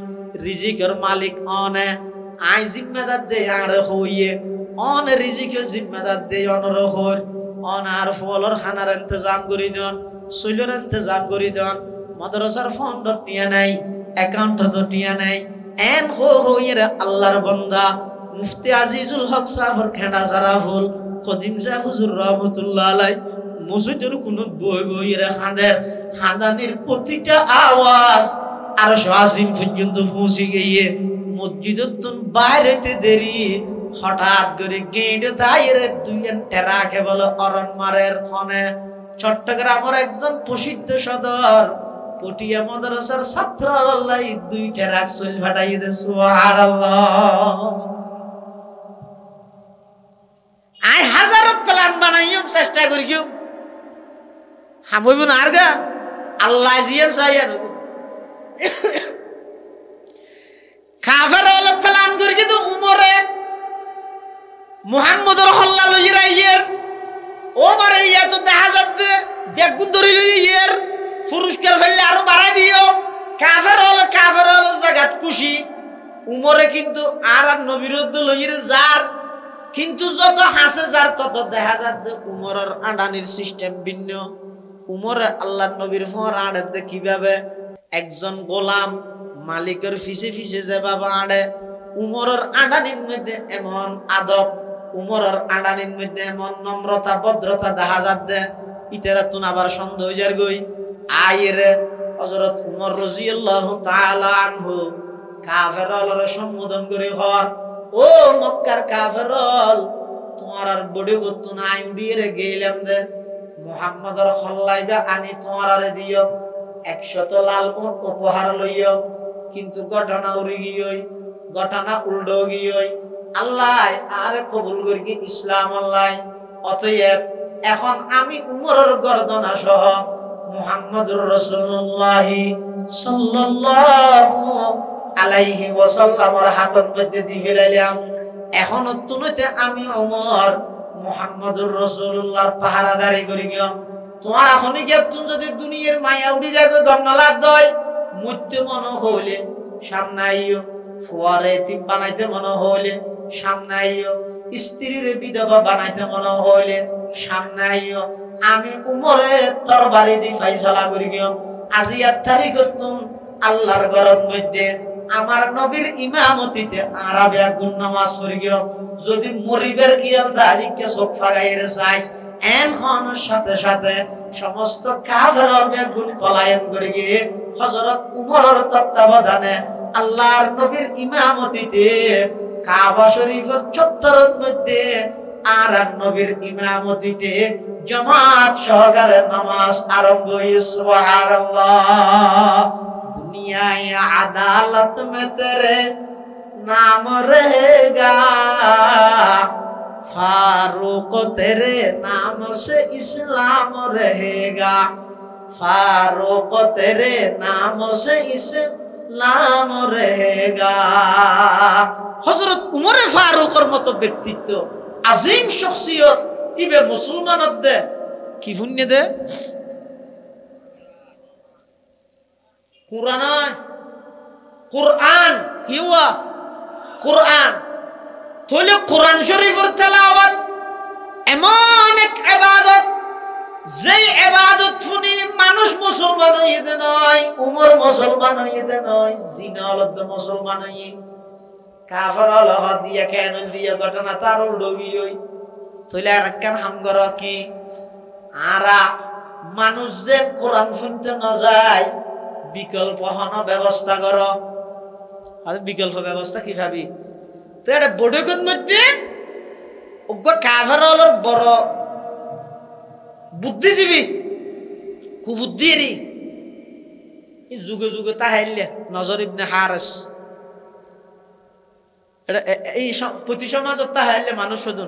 রিজিকের মালিক অনে আই জিম্মেদার দে আরে হইয়ে অন রিজিকের জিম্মেদার দে অনর হর অন আর ফলর খানার ইন্তজাম করি দেন সইলের ইন্তজাম করি দেন মাদ্রাসার ফান্ড টিয়া নাই অ্যাকাউন্ট তো টিয়া নাই এন হইয়ে আল্লাহর বান্দা মুফতি আজিজুল হক সাহেবের খেড়া সারা ফুল কদিম শাহ হুজুর রহমতুল্লাহ আলাই মসজিদের কোন বই বইয়ের খাঁদের খাঁদানির প্রতিটা আওয়াজ আর আজিম পর্যন্ত পৌঁছে গিয়ে মসজিদের তুন বাইরেতে দেরি হঠাৎ করে গেঁড়ে দায়ের দুই টেরাকে বলে অরণমারের খনে চট্টগ্রামের একজন প্রসিদ্ধ সদর পটিয়া মাদ্রাসার ছাত্র আল্লাহ দুই টেরাক চল ফাটাই দে সুবহানাল্লাহ। আই হাজারো প্ল্যান বানাইও চেষ্টা করি কেউ হামইব না আর গা আল্লাহ জিয়াল চাইয়া কাফের হলে প্ল্যান করি কিন্তু উমরে মুহাম্মদর হল্লা লইরা ইয়ের ও মারে ইয়া তো দেখা যাচ্ছে বেগুন ধরি লই ইয়ের পুরস্কার ফেললে আরো বাড়াই দিও কাফের হলে জাগাত খুশি উমরে কিন্তু আর নবিরুদ্ধ লইরে যার কিন্তু যত হাসে যার তত দেখা যাচ্ছে উমরের আডানির সিস্টেম ভিন্ন উমরে আল্লাহ নবীর ফর আড়ে কিভাবে একজন গোলাম মালিকের ফিসে ফিসে যে বাবা আড়ে উমরের আডানির মধ্যে এমন আদব উমরের আডানির মধ্যে এমন নম্রতা ভদ্রতা দেখা যাচ্ছে ইতারা তুন আবার সন্দেহ হইজার গই আইরে হযরত উমর রাদিয়াল্লাহু তাআলা আনহু কাফেরলরে সম্বোধন করে হর ও মক্কার কাফেরল তোমার আর বডি গত নাই উড়িয়ে গেলাম দে মুহাম্মদর হল্লাইবা আনি তোমার আরে দিও 100 লাল উপহার লইও কিন্তু ঘটনা উড়ি গিয়ই ঘটনা উল্টো গিয়ই আল্লাহ আরে কবুল করি ইসলাম আল্লাহ অতএব এখন আমি উমরের গর্দনা সহ মুহাম্মদুর রাসূলুল্লাহ সাল্লাল্লাহু আলাইহি ওয়াসাল্লামের হাতের মধ্যে দিয়ে ফেলাইলাম এখন তুলতে আমি ওমর মুহাম্মদুর রাসূলুল্লাহর পাহারাদারি করি গিয়া তোমার এখনই গিয়া তুমি যদি দুনিয়ার মায়া উড়ি যাবে গন্নালা দয় মুত্তে মন হইলে সামনে আইও ফুয়ারে তিন বানাইতে মন হইলে সামনে আইও স্ত্রীর বিধবা বানাইতে মন হইলে সামনে আইও আমি উমরে তরবারি দি ফয়সালা করি গিয়া আজিয়ার তারিখ তুম আল্লাহর ঘরের মধ্যে আমার নবীর ইমামতিতে আরবে গুণ নামাজ পড়ি গিয়া যদি মরিবের কিয়াল দালিকে চোখ ফাগাইরে চাইস এন হনের সাথে সাথে সমস্ত কাফেরর বেগুন পলায়ন করে গিয়ে হযরত উমরের তত্ত্বাবধানে আল্লাহর নবীর ইমামতিতে কাবা শরীফের চত্বরের মধ্যে আর নবীর ইমামতিতে জামাত সহকারে নামাজ আরম্ভ হইছে সুবহানাল্লাহ। दुनियाए अदालत में तेरे नाम रहेगा फारूक तेरे नाम से इस्लाम रहेगा फारूक तेरे नाम से इस्लाम रहेगा। हजरत उमर फारूकर मत व्यक्तित्व আজিম শখসিয়ত ইবে মুসলমানত দে কি পুণ্য দে কুরআন কুরআন হিওয়া কুরআন তোলে কুরআন শরীফের তেলাওয়াত এমন এক ইবাদত যেই ইবাদত ফুনি মানুষ মুসলমান হইতে নয়, উমর মুসলমান হইতে নয়, জিনা হলদ মুসলমান হই, কাফর হলহ দিয়া কেন দিয়া ঘটনা তার উল্ডগি হই। তইলে আর একখান হাম কর কি আরা মানুষ যে কোরআন শুনতে না যায় বিকল্প হন ব্যবস্থা কর। আর বিকল্প ব্যবস্থা কি ভাবি? তো এটা বড়কর মধ্যে অজ্ঞ কাফর হলর বড় বুদ্ধিজীবী কুবুদ্ধিরি যুগে যুগে তাহাইলে নজর ইবনে হারেস এটা এই প্রতি সমাজত তাহাইলে মানুষ শুধু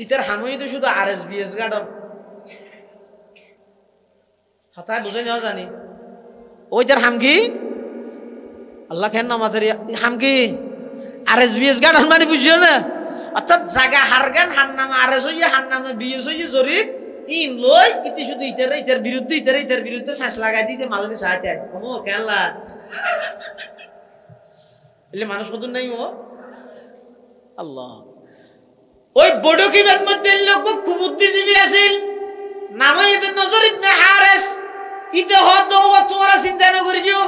ইতার হামই তো শুধু RSBS গার্ডন হাতায় বুঝে নেওয়া জানি ওইটার হাম কি আল্লাহ খেন নামাজের হাম কি RSBS গার্ডন মানে বুঝিও না, অর্থাৎ জায়গা হারগান হার নামে RS হইয়া হার নামে BS হইয়া জরিপ ইন লই ইতি শুধু ইতার বিরুদ্ধে ফ্যাস লাগাই দিতে মাঝে সাহায্য ও খেলা এলে মানুষ কত নাই ও আল্লাহ। ওই বড়কিবের মধ্যে লোক কুবুদ্ধিজীবী আছিল নাম এদের নজর ইবনে হারেস ইতে হদ ও তোমরা চিন্তা না করিও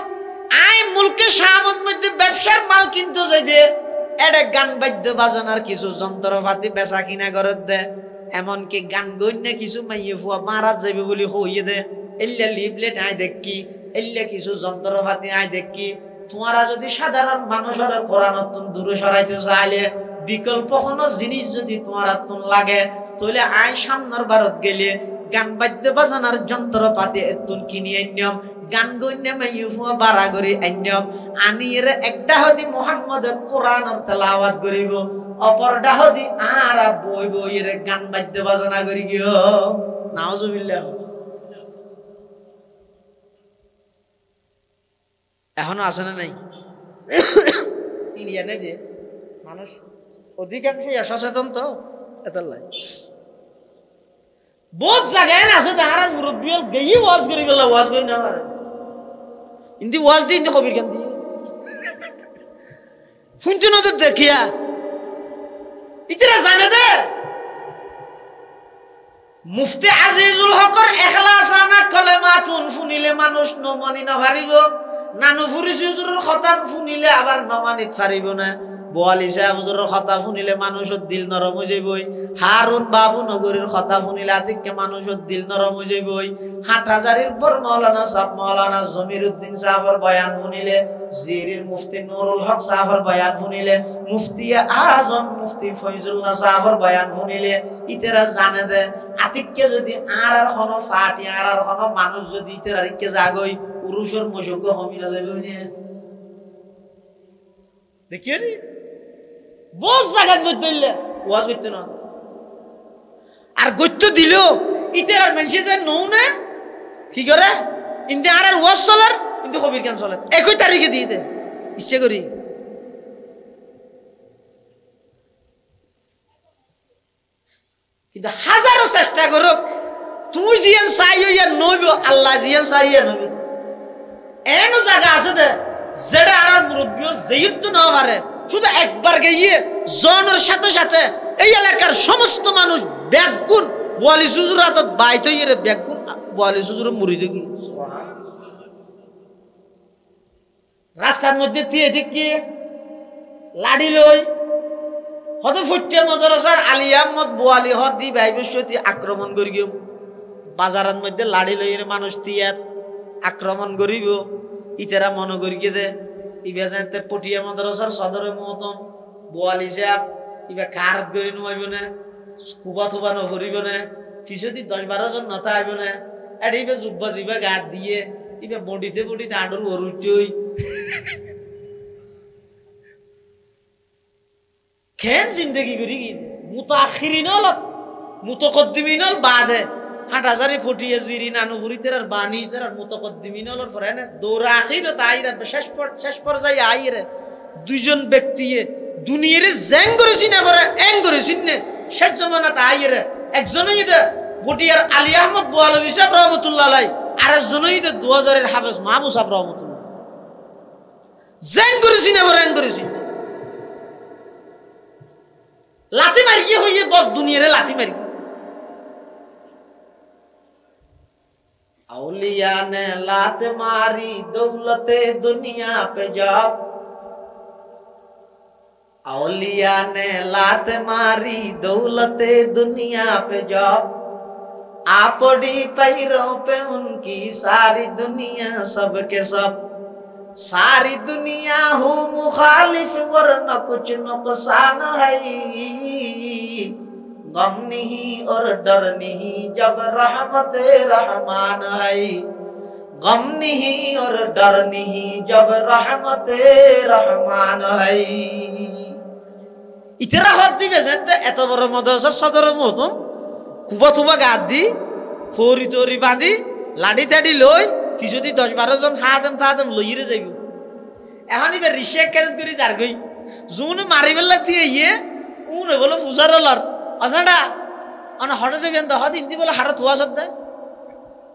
আই মুলকে শামত মধ্যে ব্যবসার মাল কিনতে যাই দে এডে গান বাদ্য বাজনার কিছু যন্ত্রপাতি বেচা কিনা করে দে, এমনকি গান গইনা কিছু মাইয়ে ফুয়া মারাত যাবে বলি হইয়ে দে, এল্লা লিফলেট আই দেখি এল্লা কিছু যন্ত্রপাতি আই দেখি। তোমরা যদি সাধারণ মানুষের কোরআনতন দূরে সরাইতে চাইলে বিকল্প কোনো জিনিস যদি তোমার তুন লাগে তাহলে আই সামনের ভারত গেলে গান বাদ্য বাজনার যন্ত্রপাতি এতুন কিনি আইনম, গান গইনা মাইয়ে ফুয়া বাড়া করে আইনম, আনির একটা হদি মুহাম্মদের কোরআনের তেলাওয়াত করিব, অপরটা হদি আর বই বইয়ের গান বাদ্য বাজনা করি গিয়ে নাউজুবিল্লাহ। এখনো আছে না নাই? ইন্ডিয়ানে যে মানুষ অধিকাংশই সচেতন তো এটার লাই বহুত জায়গায় আছে তাহারা মুরব্বী গেই ওয়াজ করি গেল ওয়াজ করি না পারে ইন্দি ওয়াজ দিয়ে ইন্দি কবির গান দিয়ে শুনছো না তো দেখিয়া ইতরা জানে দে মুফতি আজিজুল হকর ইখলাসানা কলেমাতুন শুনিলে মানুষ নমানি না পারিব, নানু ফুরিসি হুজুরের কথা শুনিলে আবার নমানিত পারিব না, বোয়ালি সাহেব হুজুরের কথা শুনিলে মানুষের দিল নরম হয়ে যাবই, হারুন বাবু নগরীর কথা শুনিলে আতিককে মানুষের দিল নরম হয়ে যাবই, হাটহাজারির পর মাওলানা সাহেব মাওলানা জমিরউদ্দিন সাহেবের বয়ান শুনিলে, জিরির মুফতি নুরুল হক সাহেবের বয়ান শুনিলে, মুফতি আজম মুফতি ফয়জুল্লাহ সাহেবের বয়ান শুনিলে ইতেরা জানে দে আতিককে যদি আর কোনো ফাটি আর কোনো মানুষ যদি ইতেরা রিকে জাগই পুরুষের মশক হমিরা যাবে দেখিও নি বহুত জায়গায় গত দিলে ওয়াজ করতে না আর গত্য দিল ইতের আর মানুষে যে নৌ না কি করে ইন্দে আর ওয়াজ চলার কিন্তু কবির গান চলার একই তারিখে দিয়ে দে ইচ্ছে করি। কিন্তু হাজারো চেষ্টা করুক তুই জিয়ান চাই নইব আল্লাহ জিয়ান চাই নইব এমন জায়গা আছে দে যেটা আর মুরব্বী যেহেতু না পারে শুধু একবার গিয়ে জনের সাথে সাথে এই এলাকার সমস্ত মানুষ ব্যাগুন বোয়ালি সুজুর হাতত বাইত হইয়ে ব্যাগুন বোয়ালি সুজুর মুড়ি দেখি রাস্তার মধ্যে থিয়ে দেখি লাড়ি লই হত ফুটিয়া মদরসার আলী আহমদ বোয়ালি হদ দি ভাই বসতি আক্রমণ করি গিয়ে বাজারের মধ্যে লাড়ি লইয়ের মানুষ তিয়াত আক্রমণ করিব ইতেরা মনে করি দে ইবা জানতে পটিয়া মাদ্রাসার সদরে মহতম বোয়ালি সাহেব ইবা কার করে নইব না কুবা থুবা নকরিব না কিছুদিন 10-12 জন নতা আইব না আর ইবা জুব্বা জিবা গাত দিয়ে ইবা বডিতে বডিতে আডর ওরুটই কেন জিন্দগি করি কি মুতাখিরিনল মুতাকদ্দিমিনল বাদে হাটহাজারি ফটিয়ে জিরি নানুপুরি তেরার বানি তেরার মুতাকদ্দিমিনলর পরে না দৌড়া আখির তাইরা শেষ পর্যায়ে আইরে দুইজন ব্যক্তি দুনিয়ার জ্যাং করেছি না করে এং করেছি না শেষ জমানা তাইরে একজনই দে বটিয়ার আলী আহমদ বোয়ালবি সাহেব রহমতুল্লাহ আলাই আর একজনই দে 2000-এর হাফেজ মাহবুব সাহেব রহমতুল্লাহ জ্যাং করেছি না করে এং করেছি লাথি মারি গিয়ে হইয়ে বস দুনিয়ারে লাথি মারি औलिया ने लात मारी दौलते दुनिया पे जब, औलिया ने लात मारी दौलते दुनिया पे जब, आपड़ी पैरों पे उनकी सारी दुनिया सबके सब, सारी दुनिया हो मुखालिफ वरना कुछ नुकसान है, गम नहीं और डर नहीं जब रहमत रहमान है, गम नहीं और डर नहीं जब रहमत रहमान है। इतरा हद दिबे যেতে এত বড় মাদ্রাসা সদর মহতম কুবা তুবা গাদ দি ফরি তরি বাঁধি লাডি টাডি লই কি যদি 10-12 জন হাদম তাদম লইরে যাইব এখন ইবে রিশেক কেন করি যার গই জুন মারি বেলা দিয়ে ইয়ে উনে বলো ফুজার লর আসাডা অন হটে যাবেন তো হদ ইন্দি বলে হারত হুয়া সদ্দা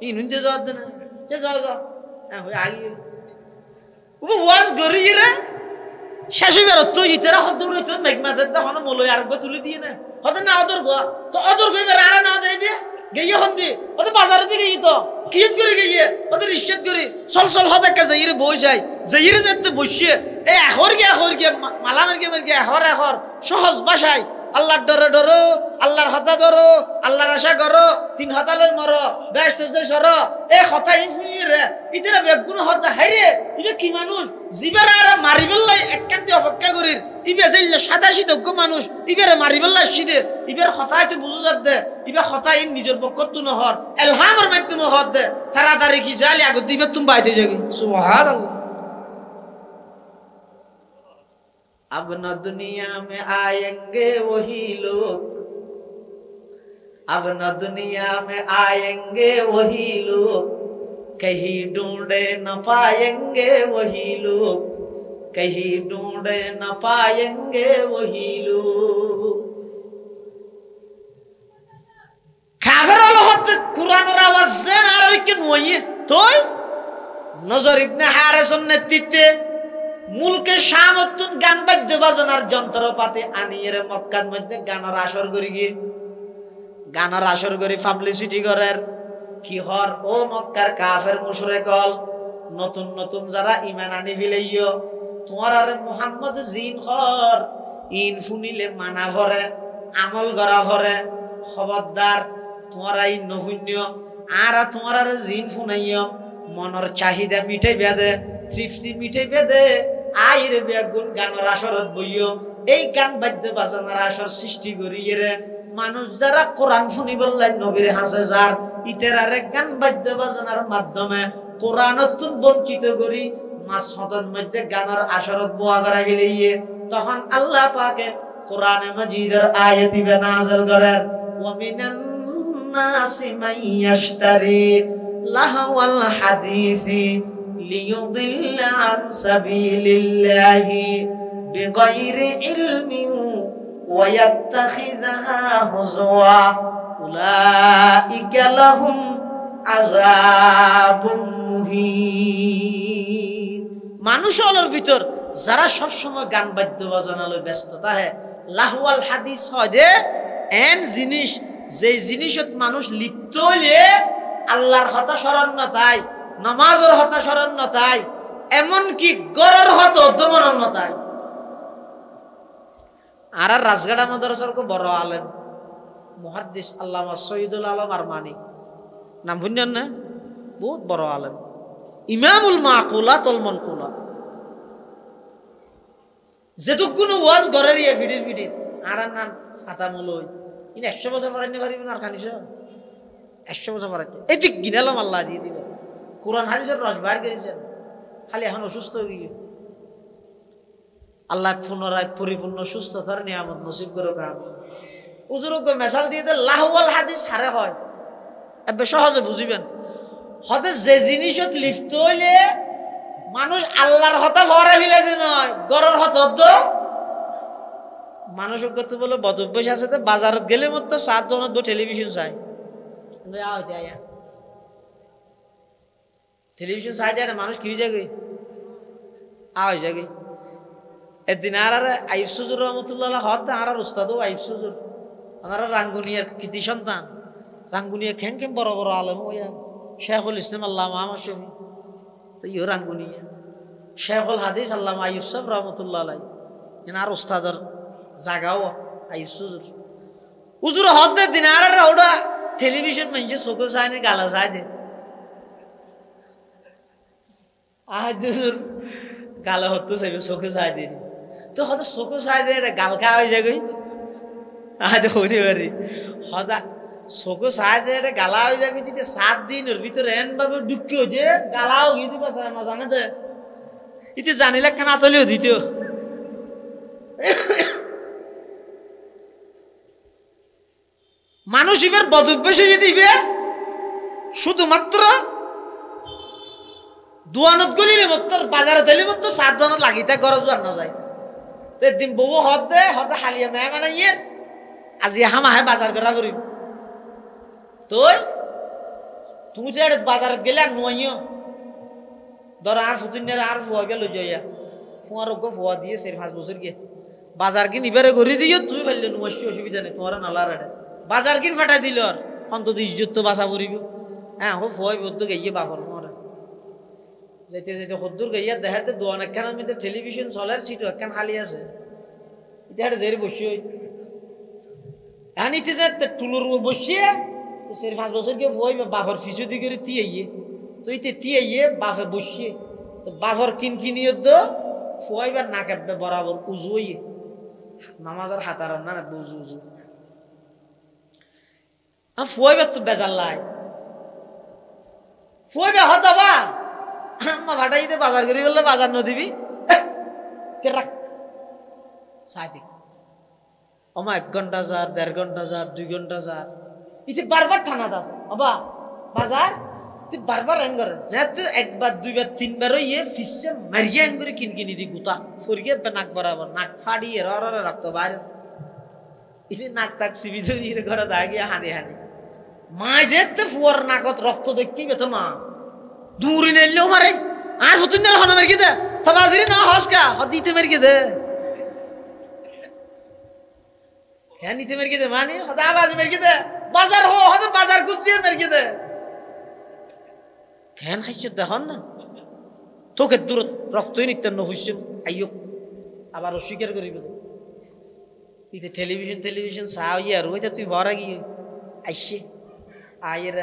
ইনুনতে যাওয়ার দেনা যে যাও যাও হ্যাঁ হই আগে ও ওয়াজ গরিরে শেষ হইবার তো ইতারা হদ দৌড়ে তো মেঘমাতে তো হন মলই আর গো তুলি দিয়ে না হদ না অদর গো তো অদর গইবার আর না দেই দিয়ে গইয়ে হন দি ওতে বাজারে দিকে ই তো কিয়ত করে গইয়ে ওতে রিশত করে চল চল হদ একটা যাইরে বই যায় যাইরে যেতে বসিয়ে এ এখন গিয়া মালা মার গিয়া এখন সহজ ভাষায় আল্লাহর ডরে ডরো আল্লাহর হতা ধরো আল্লাহর আশা করো 3 হতালে মরো ব্যস্ত যে সর এ কথা ইফুনি রে ইতরা বেগুন হতা হাইরে ইবে কি মানুষ জিবার আর মারিবেল্লাই এককান্তি অপেক্ষা করির ইবে যাইলে সাদাশি দগ্গ মানুষ ইবেরে মারিবেল্লাই সিদে ইবের কথা হইতে বুঝু যাত দে ইবে কথা ইন নিজের পক্ষত নহর এলহামের মাধ্যমে হদ দে তাড়াতাড়ি কি জালি আগ দিবে তুমি বাইতে যাবি সুবহানাল্লাহ। अब न दुनिया में आएंगे वही लोग, अब न दुनिया में आएंगे वही लोग, कहीं ढूंढे न पाएंगे वही लोग, कहीं ढूंढे न पाएंगे वही लोग। काफिर वाला होते कुरान आवाज से नारे के नुये तो नजर इब्ने हारिसन नेतृत्वे মুলকে শামতুন গান বাদ্য বাজনার যন্ত্রপাতি আনিয়ে মক্কার মধ্যে গানের আসর করি গিয়ে গানের আসর করে পাবলিসিটি করার কি হর ও মক্কার কাফের মুশরিক হল নতুন নতুন যারা ঈমান আনি ফিলাইও তোমার আরে মুহাম্মদ জিন হর ইন ফুনিলে মানা ভরে আমল করা ভরে খবরদার তোমার এই নহুন্য আর তোমার আরে জিন ফুনাইও মনের চাহিদা মিটাই বেদে তৃপ্তি মিটাই বেদে আইরে বেগুন গানের আসরত বইও এই গান বাদ্য বাজনার আসর সৃষ্টি করিয়ে রে মানুষ যারা কোরআন শুনিবল্লাই নবীর হাসে যার ইতেরারে গান বাদ্য বাজনার মাধ্যমে কোরআনতুন বঞ্চিত করি মাসহতের মধ্যে গানের আসরত বোয়া করা গেলিয়ে তখন আল্লাহ পাকে কোরআনে মাজিদের আয়াতি নাযিল করেন ওয়া মিনান নাসি মাইয়াশতারি লাহওয়াল হাদিসি ليضل عن سبيل الله بغير علم ويتخذها هزوا أولئك لهم عذاب مهين। মানুষ হলোর ভিতর যারা সব সময় গান বাদ্য বাজনায় ব্যস্ত থাকে লাহওয়াল হাদিস হয় দে এন জিনিস যে জিনিসত মানুষ লিপ্ত হইলে আল্লাহর কথা স্মরণ না তাই নামাজের হতা স্মরণ না তাই এমনকি গরের হত দমন না তাই আর রাজগাড়া মাদ্রাসার কো বড় আলেম মুহাদ্দিস আল্লামা সৈয়দুল আলম আরমানি নাম শুনেন না বহুত বড় আলেম ইমামুল মাকুলাত ওয়াল মানকুলাত যেটুকুন ওয়াজ গরের ইয়ে ফিডির আর নাম ফাতামুলই ইন 100 বছর পরে পারিবেন আর খানিস 100 বছর পরে এদিক গিনালাম আল্লাহ দিয়ে দিব কোরআন হাদিসের রস বাইর করেছেন খালি এখন অসুস্থ হয়ে গিয়ে আল্লাহ পুনরায় পরিপূর্ণ সুস্থতার নিয়ামত নসিব করে কাম উজুরক মেসাল দিয়ে লাহওয়াল হাদিস হারে হয় এবে সহজে বুঝিবেন হতে যে জিনিসত লিপ্ত হইলে মানুষ আল্লাহর হতা ফরা ফিলাই দিয়ে নয় গরর হত মানুষ বলে বদভ্যাস আছে তো বাজারত গেলে মত 7 দোকানত টেলিভিশন চাই কিন্তু আয়া টেলিভিশন চাই দেয় মানুষ কি হয়ে যায় হয়ে যায় একদিন আর আইব সুজুর রহমতুল্লাহ হত আর উস্তাদ আইব সুজুর ওনারা রাঙ্গুনিয়ার কৃতি সন্তান রাঙ্গুনিয়া খেং খেম বড় বড় আলম হইয়া শেখুল ইসলাম আল্লামা আহমদ শফি তো ইও রাঙ্গুনিয়া শেখুল হাদিস আল্লামা আইয়ুব সাহেব রহমতুল্লাহ আলাই আর উস্তাদর জাগাও আইয়ুব হুজুর হদ্দে দিন আর ওটা টেলিভিশন মানুষের চোখে চায় না গালা চায় দে আজ হুজুর গালা হতো চাইবে চোখে চায় দিন তো হয়তো চোখে চায় দে এটা গাল খাওয়া হয়ে যায় গই আজ হতে পারি হদা চোখে চায় দে এটা গালা হয়ে যাবে দিতে 7 দিনের ভিতরে এন ভাবে ঢুকিও যে গালাও গিয়ে পাশে না জানে দে ইতে জানিলে কেন আতলিও দিতেও মানুষ এবার বদভ্যাস হয়ে দিবে শুধুমাত্র দোয়ানত গলিলে মত বাজারে দিলে মত 7 জন লাগিতে গরজ না যায় তে দিন বউ হদে হালিয়া মেয়ে মানে ইয়ের আজি হামাহে বাজার করা করিম তুমি তো বাজারে গেলে আর নুয়াইও ধর আর ফুতুনের আর ফুয়া গেল যাইয়া ফুয়ার ফুয়া দিয়ে 4-5 বছর গিয়ে বাজার কিন ইবারে করে দিও তুই ফেললে নুয়াইছি অসুবিধা নেই তোমার নালার এটা বাজার কিন ফাটাই দিল আর অন্তত ইজ্জত তো বাঁচা পড়িব হ্যাঁ হো ফুয়াই বলতো গাইয়ে বাপর মরে যেতে যেতে সদ্দুর গাইয়া দেখাতে দোয়ান একখানের মধ্যে টেলিভিশন চলার সিট একখান খালি আছে এটা জেরে বসিয়ে হানিতে যে টুলুর বসিয়ে 4-5 বছর গিয়ে ফুয়াই বাপর ফিসুদি করে তিয়াইয়ে তো ইতে তিয়াইয়ে বাপে বসিয়ে বাপর কিনিয়ে তো ফুয়াইবার না কাটবে বরাবর উজু হইয়ে নামাজের হাতার না উজু উজু ফুয়াইবার তো বেজার লাই ফুয়াইবে হতাবা আম্মা ভাটাইতে বাজার করি বললে বাজার ন দিবি কে রাখ চাই দিক আমা 1 ঘন্টা যার 1.5 ঘন্টা যার 2 ঘন্টা যার ইতে বারবার ঠান্ডা আছে বাবা বাজার তুই বারবার এন করে যেতে 1 বার 2 বার 3 বার ইয়ে ফিসে মারিয়ে এন করে কিনকিনি দি গুতা ফরিয়ে নাক বরাবর নাক ফাড়িয়ে ররে রাখতো বাইরে ইতে নাক তাক সিবি ধরিয়ে ঘরে দাগিয়ে হানি হানি মা যেতে ফুয়ার নাকত রক্ত দেখিবে তো মা দূরে নেলেও মারে আর ফুতুনের হন মেরে দে তবাজিরি না হসকা হদিতে মেরে দে কেন নিতে মেরে দে মানে হদা আওয়াজ মেরে দে বাজার হো হদা বাজার গুজিয়ে মেরে দে কেন খাইছ দেখুন না তোকে দূর রক্তই নিতে নহইছ আইয়ো আবার অস্বীকার করিবে ইতে টেলিভিশন চাও ইয়ার ওইটা তুই ভরা গিয়ে আইসে আয়ের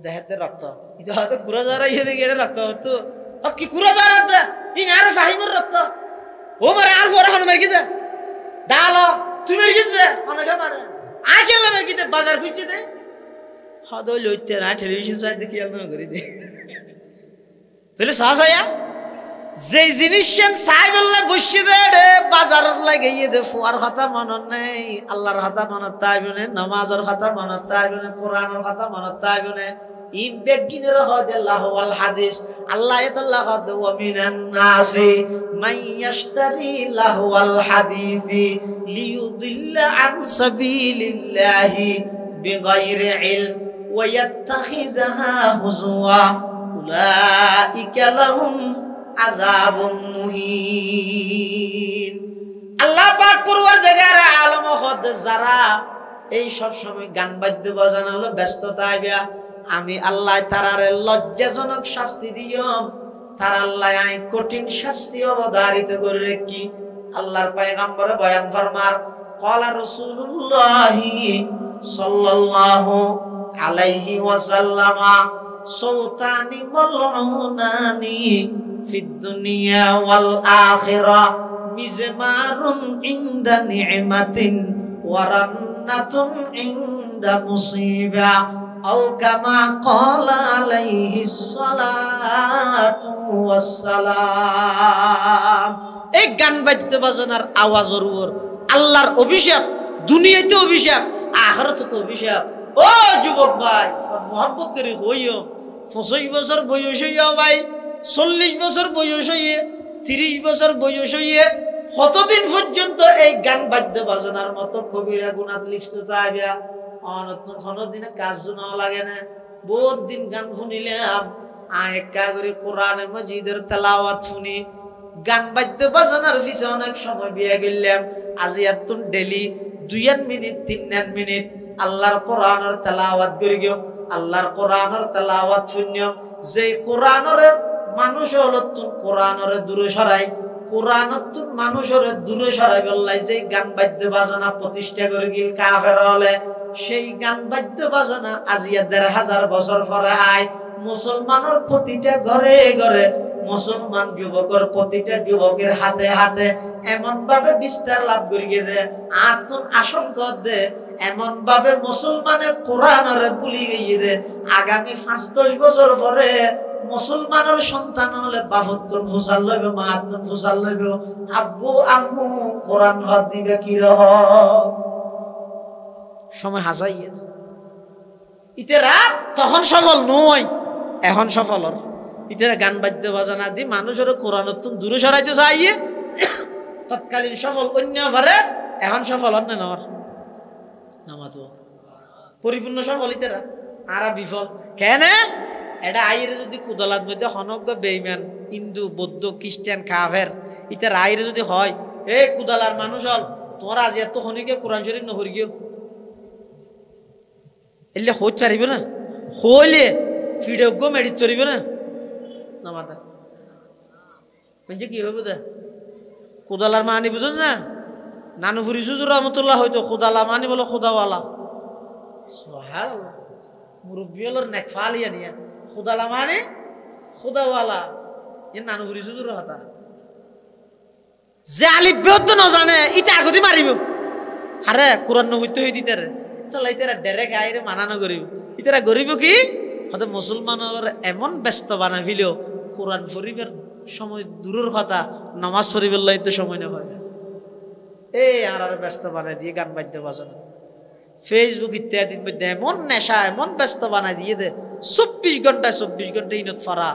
দেহাতে রক্ত এটা হয়তো কুড়া যারা ইয়ে গেলে রক্ত হতো কি কুড়া যারা ইন আর ফাহিমর রক্ত ও মারে আর ফোরা হন মেরে দে দালো তুই মেরে গেছে অনেকে মারে আয় কেন মেরে গেছে বাজার খুঁজছে দে হদো লইতে না টেলিভিশন চাই দেখি আমরা করে দে তাহলে সাহস আয়া যে জিনিস চাই বললে বসে দে বাজার লাগে ইয়ে দে ফুয়ার কথা মনে নেই আল্লাহর কথা মনে তাইবে না নামাজের কথা মনে তাইবে না কোরআনের কথা মনে তাইবে না ইম বেগিনের হদে আল্লাহ ওয়াল হাদিস আল্লাহ তাআলা হদ ওয়া মিনান নাসি মাইয়াশতারি লাহু ওয়াল হাদিসি লিয়ুদিল্লা আন সাবিলিল্লাহি বিগাইরি ইলম ওয়া ইয়াত্তাখিযহা হুজওয়া উলাইকা লাহুম আযাবুন মুহিন আল্লাহ পাক পরওয়ারদিগার আলম হদ যারা এই সব সময় গান বাদ্য বাজানো হলো ব্যস্ততা আইবা আমি আল্লাহ তারারে লজ্জাজনক শাস্তি দিয়ম তার আল্লাহ আই কঠিন শাস্তি অবধারিত করে রাখি আল্লাহর পয়গম্বর বয়ান ফরমার ক্বালা রাসূলুল্লাহি সাল্লাল্লাহু আলাইহি ওয়াসাল্লাম সৌতানি মালউনানি ফিদ দুনিয়া ওয়াল আখিরা মিজমারুন ইনদা নি'মাতিন ওয়া রান্নাতুন ইনদা মুসিবা আও কামা ক্বালা আলাইহিস সালাতু ওয়াস সালাম এই গান বাজতে বাজনার আওয়াজের উপর আল্লাহর অভিশাপ দুনিয়াতে অভিশাপ আখিরাতে তো অভিশাপ ও যুবক ভাই মোহাম্মত করে হইও 25 বছর বয়স হইয়া ভাই 40 বছর বয়স হইয়ে 30 বছর বয়স হইয়ে কতদিন পর্যন্ত এই গান বাদ্য বাজনার মতো কবিরা গুনাত লিপ্ত থাকবে কোনদিনে কাজ জুনা লাগে না বহুত দিন গান শুনিলাম আয়েকা করে কোরআন মাজিদের তেলাওয়াত শুনি গান বাদ্য বাজনার পিছনে অনেক সময় বিয়া গেলাম আজি এতন ডেলি 2 মিনিট 3 মিনিট আল্লাহর কোরআনের তেলাওয়াত করি গিয়ে আল্লাহর কোরআনের তেলাওয়াত শূন্য যে কোরআনের মানুষ হলো তুন কোরআনের দূরে সরাই কোরআনতুন মানুষের দূরে সরাই বললাই যে গান বাদ্য বাজনা প্রতিষ্ঠা করে গিল কাফের হলে সেই গান বাদ্য বাজনা আজিয়া ১৫০০ বছর পরে আয় মুসলমানের প্রতিটা ঘরে ঘরে মুসলমান যুবকের প্রতিটা যুবকের হাতে হাতে এমন ভাবে বিস্তার লাভ করিয়ে দে আতুন আশঙ্কা দে এমন ভাবে মুসলমানের কোরআনের ভুলি গিয়ে দে আগামী ৫-১০ বছর পরে মুসলমানের সন্তান হলে বাপত্তন ফুসাল লইব মাহাত্তন ফুসাল লইব আব্বু আম্মু কোরআন বাদ দিবে কি রহ সময় হাসাইয়ের ইতেরা তখন সফল নয় এখন সফল ইতেরা গান বাদ্য বাজনা দি মানুষের কোরআনতুন দূরে সরাইতে চাইয়ে তৎকালীন সফল অন্য পারে এখন সফল হন না নামাতো পরিপূর্ণ সফল ইতেরা আর বিফল কেন এটা আইরে যদি কুদলাত মধ্যে হনক বেইমান হিন্দু বৌদ্ধ খ্রিস্টান কাফের ইতার আইরে যদি হয় এই কুদালার মানুষ হল তোমার আজ এত হনিকে কোরআন শরীফ নহরি গিয়েও এলে হইতে পারিব না হইলে ফিডোগ্য মেডিট চলিব না নামাতা মানে কি হইব দে কুদালার মানি বুঝুন না নানু ফুরি সুজুর রহমতুল্লাহ হয়তো খুদালা মানি বলো খুদাওয়ালা সুবহানাল্লাহ মুরব্বী হলোর নেক ফালিয়া নিয়া খুদালা মানে খুদাওয়ালা এ নানু ফুরি সুজুর হতা যে আলিফ বেও না জানে ইটা আগতি মারিব আরে কোরআন নহইতে হই দিতে রে তাহলে ইতারা ডাইরেক্ট আইরে মানানো করিব ইতারা গরিব কি হয়তো মুসলমানের এমন ব্যস্ত বানা ফিলেও কোরআন পড়িবার সময় দূরের কথা নামাজ পড়িবার লাইতে সময় না পাবে এই আর ব্যস্ত বানাই দিয়ে গান বাদ্য বাজানো ফেসবুক ইত্যাদির মধ্যে এমন নেশা এমন ব্যস্ত বানাই দিয়ে দে ২৪ ঘন্টা ইনত ফারা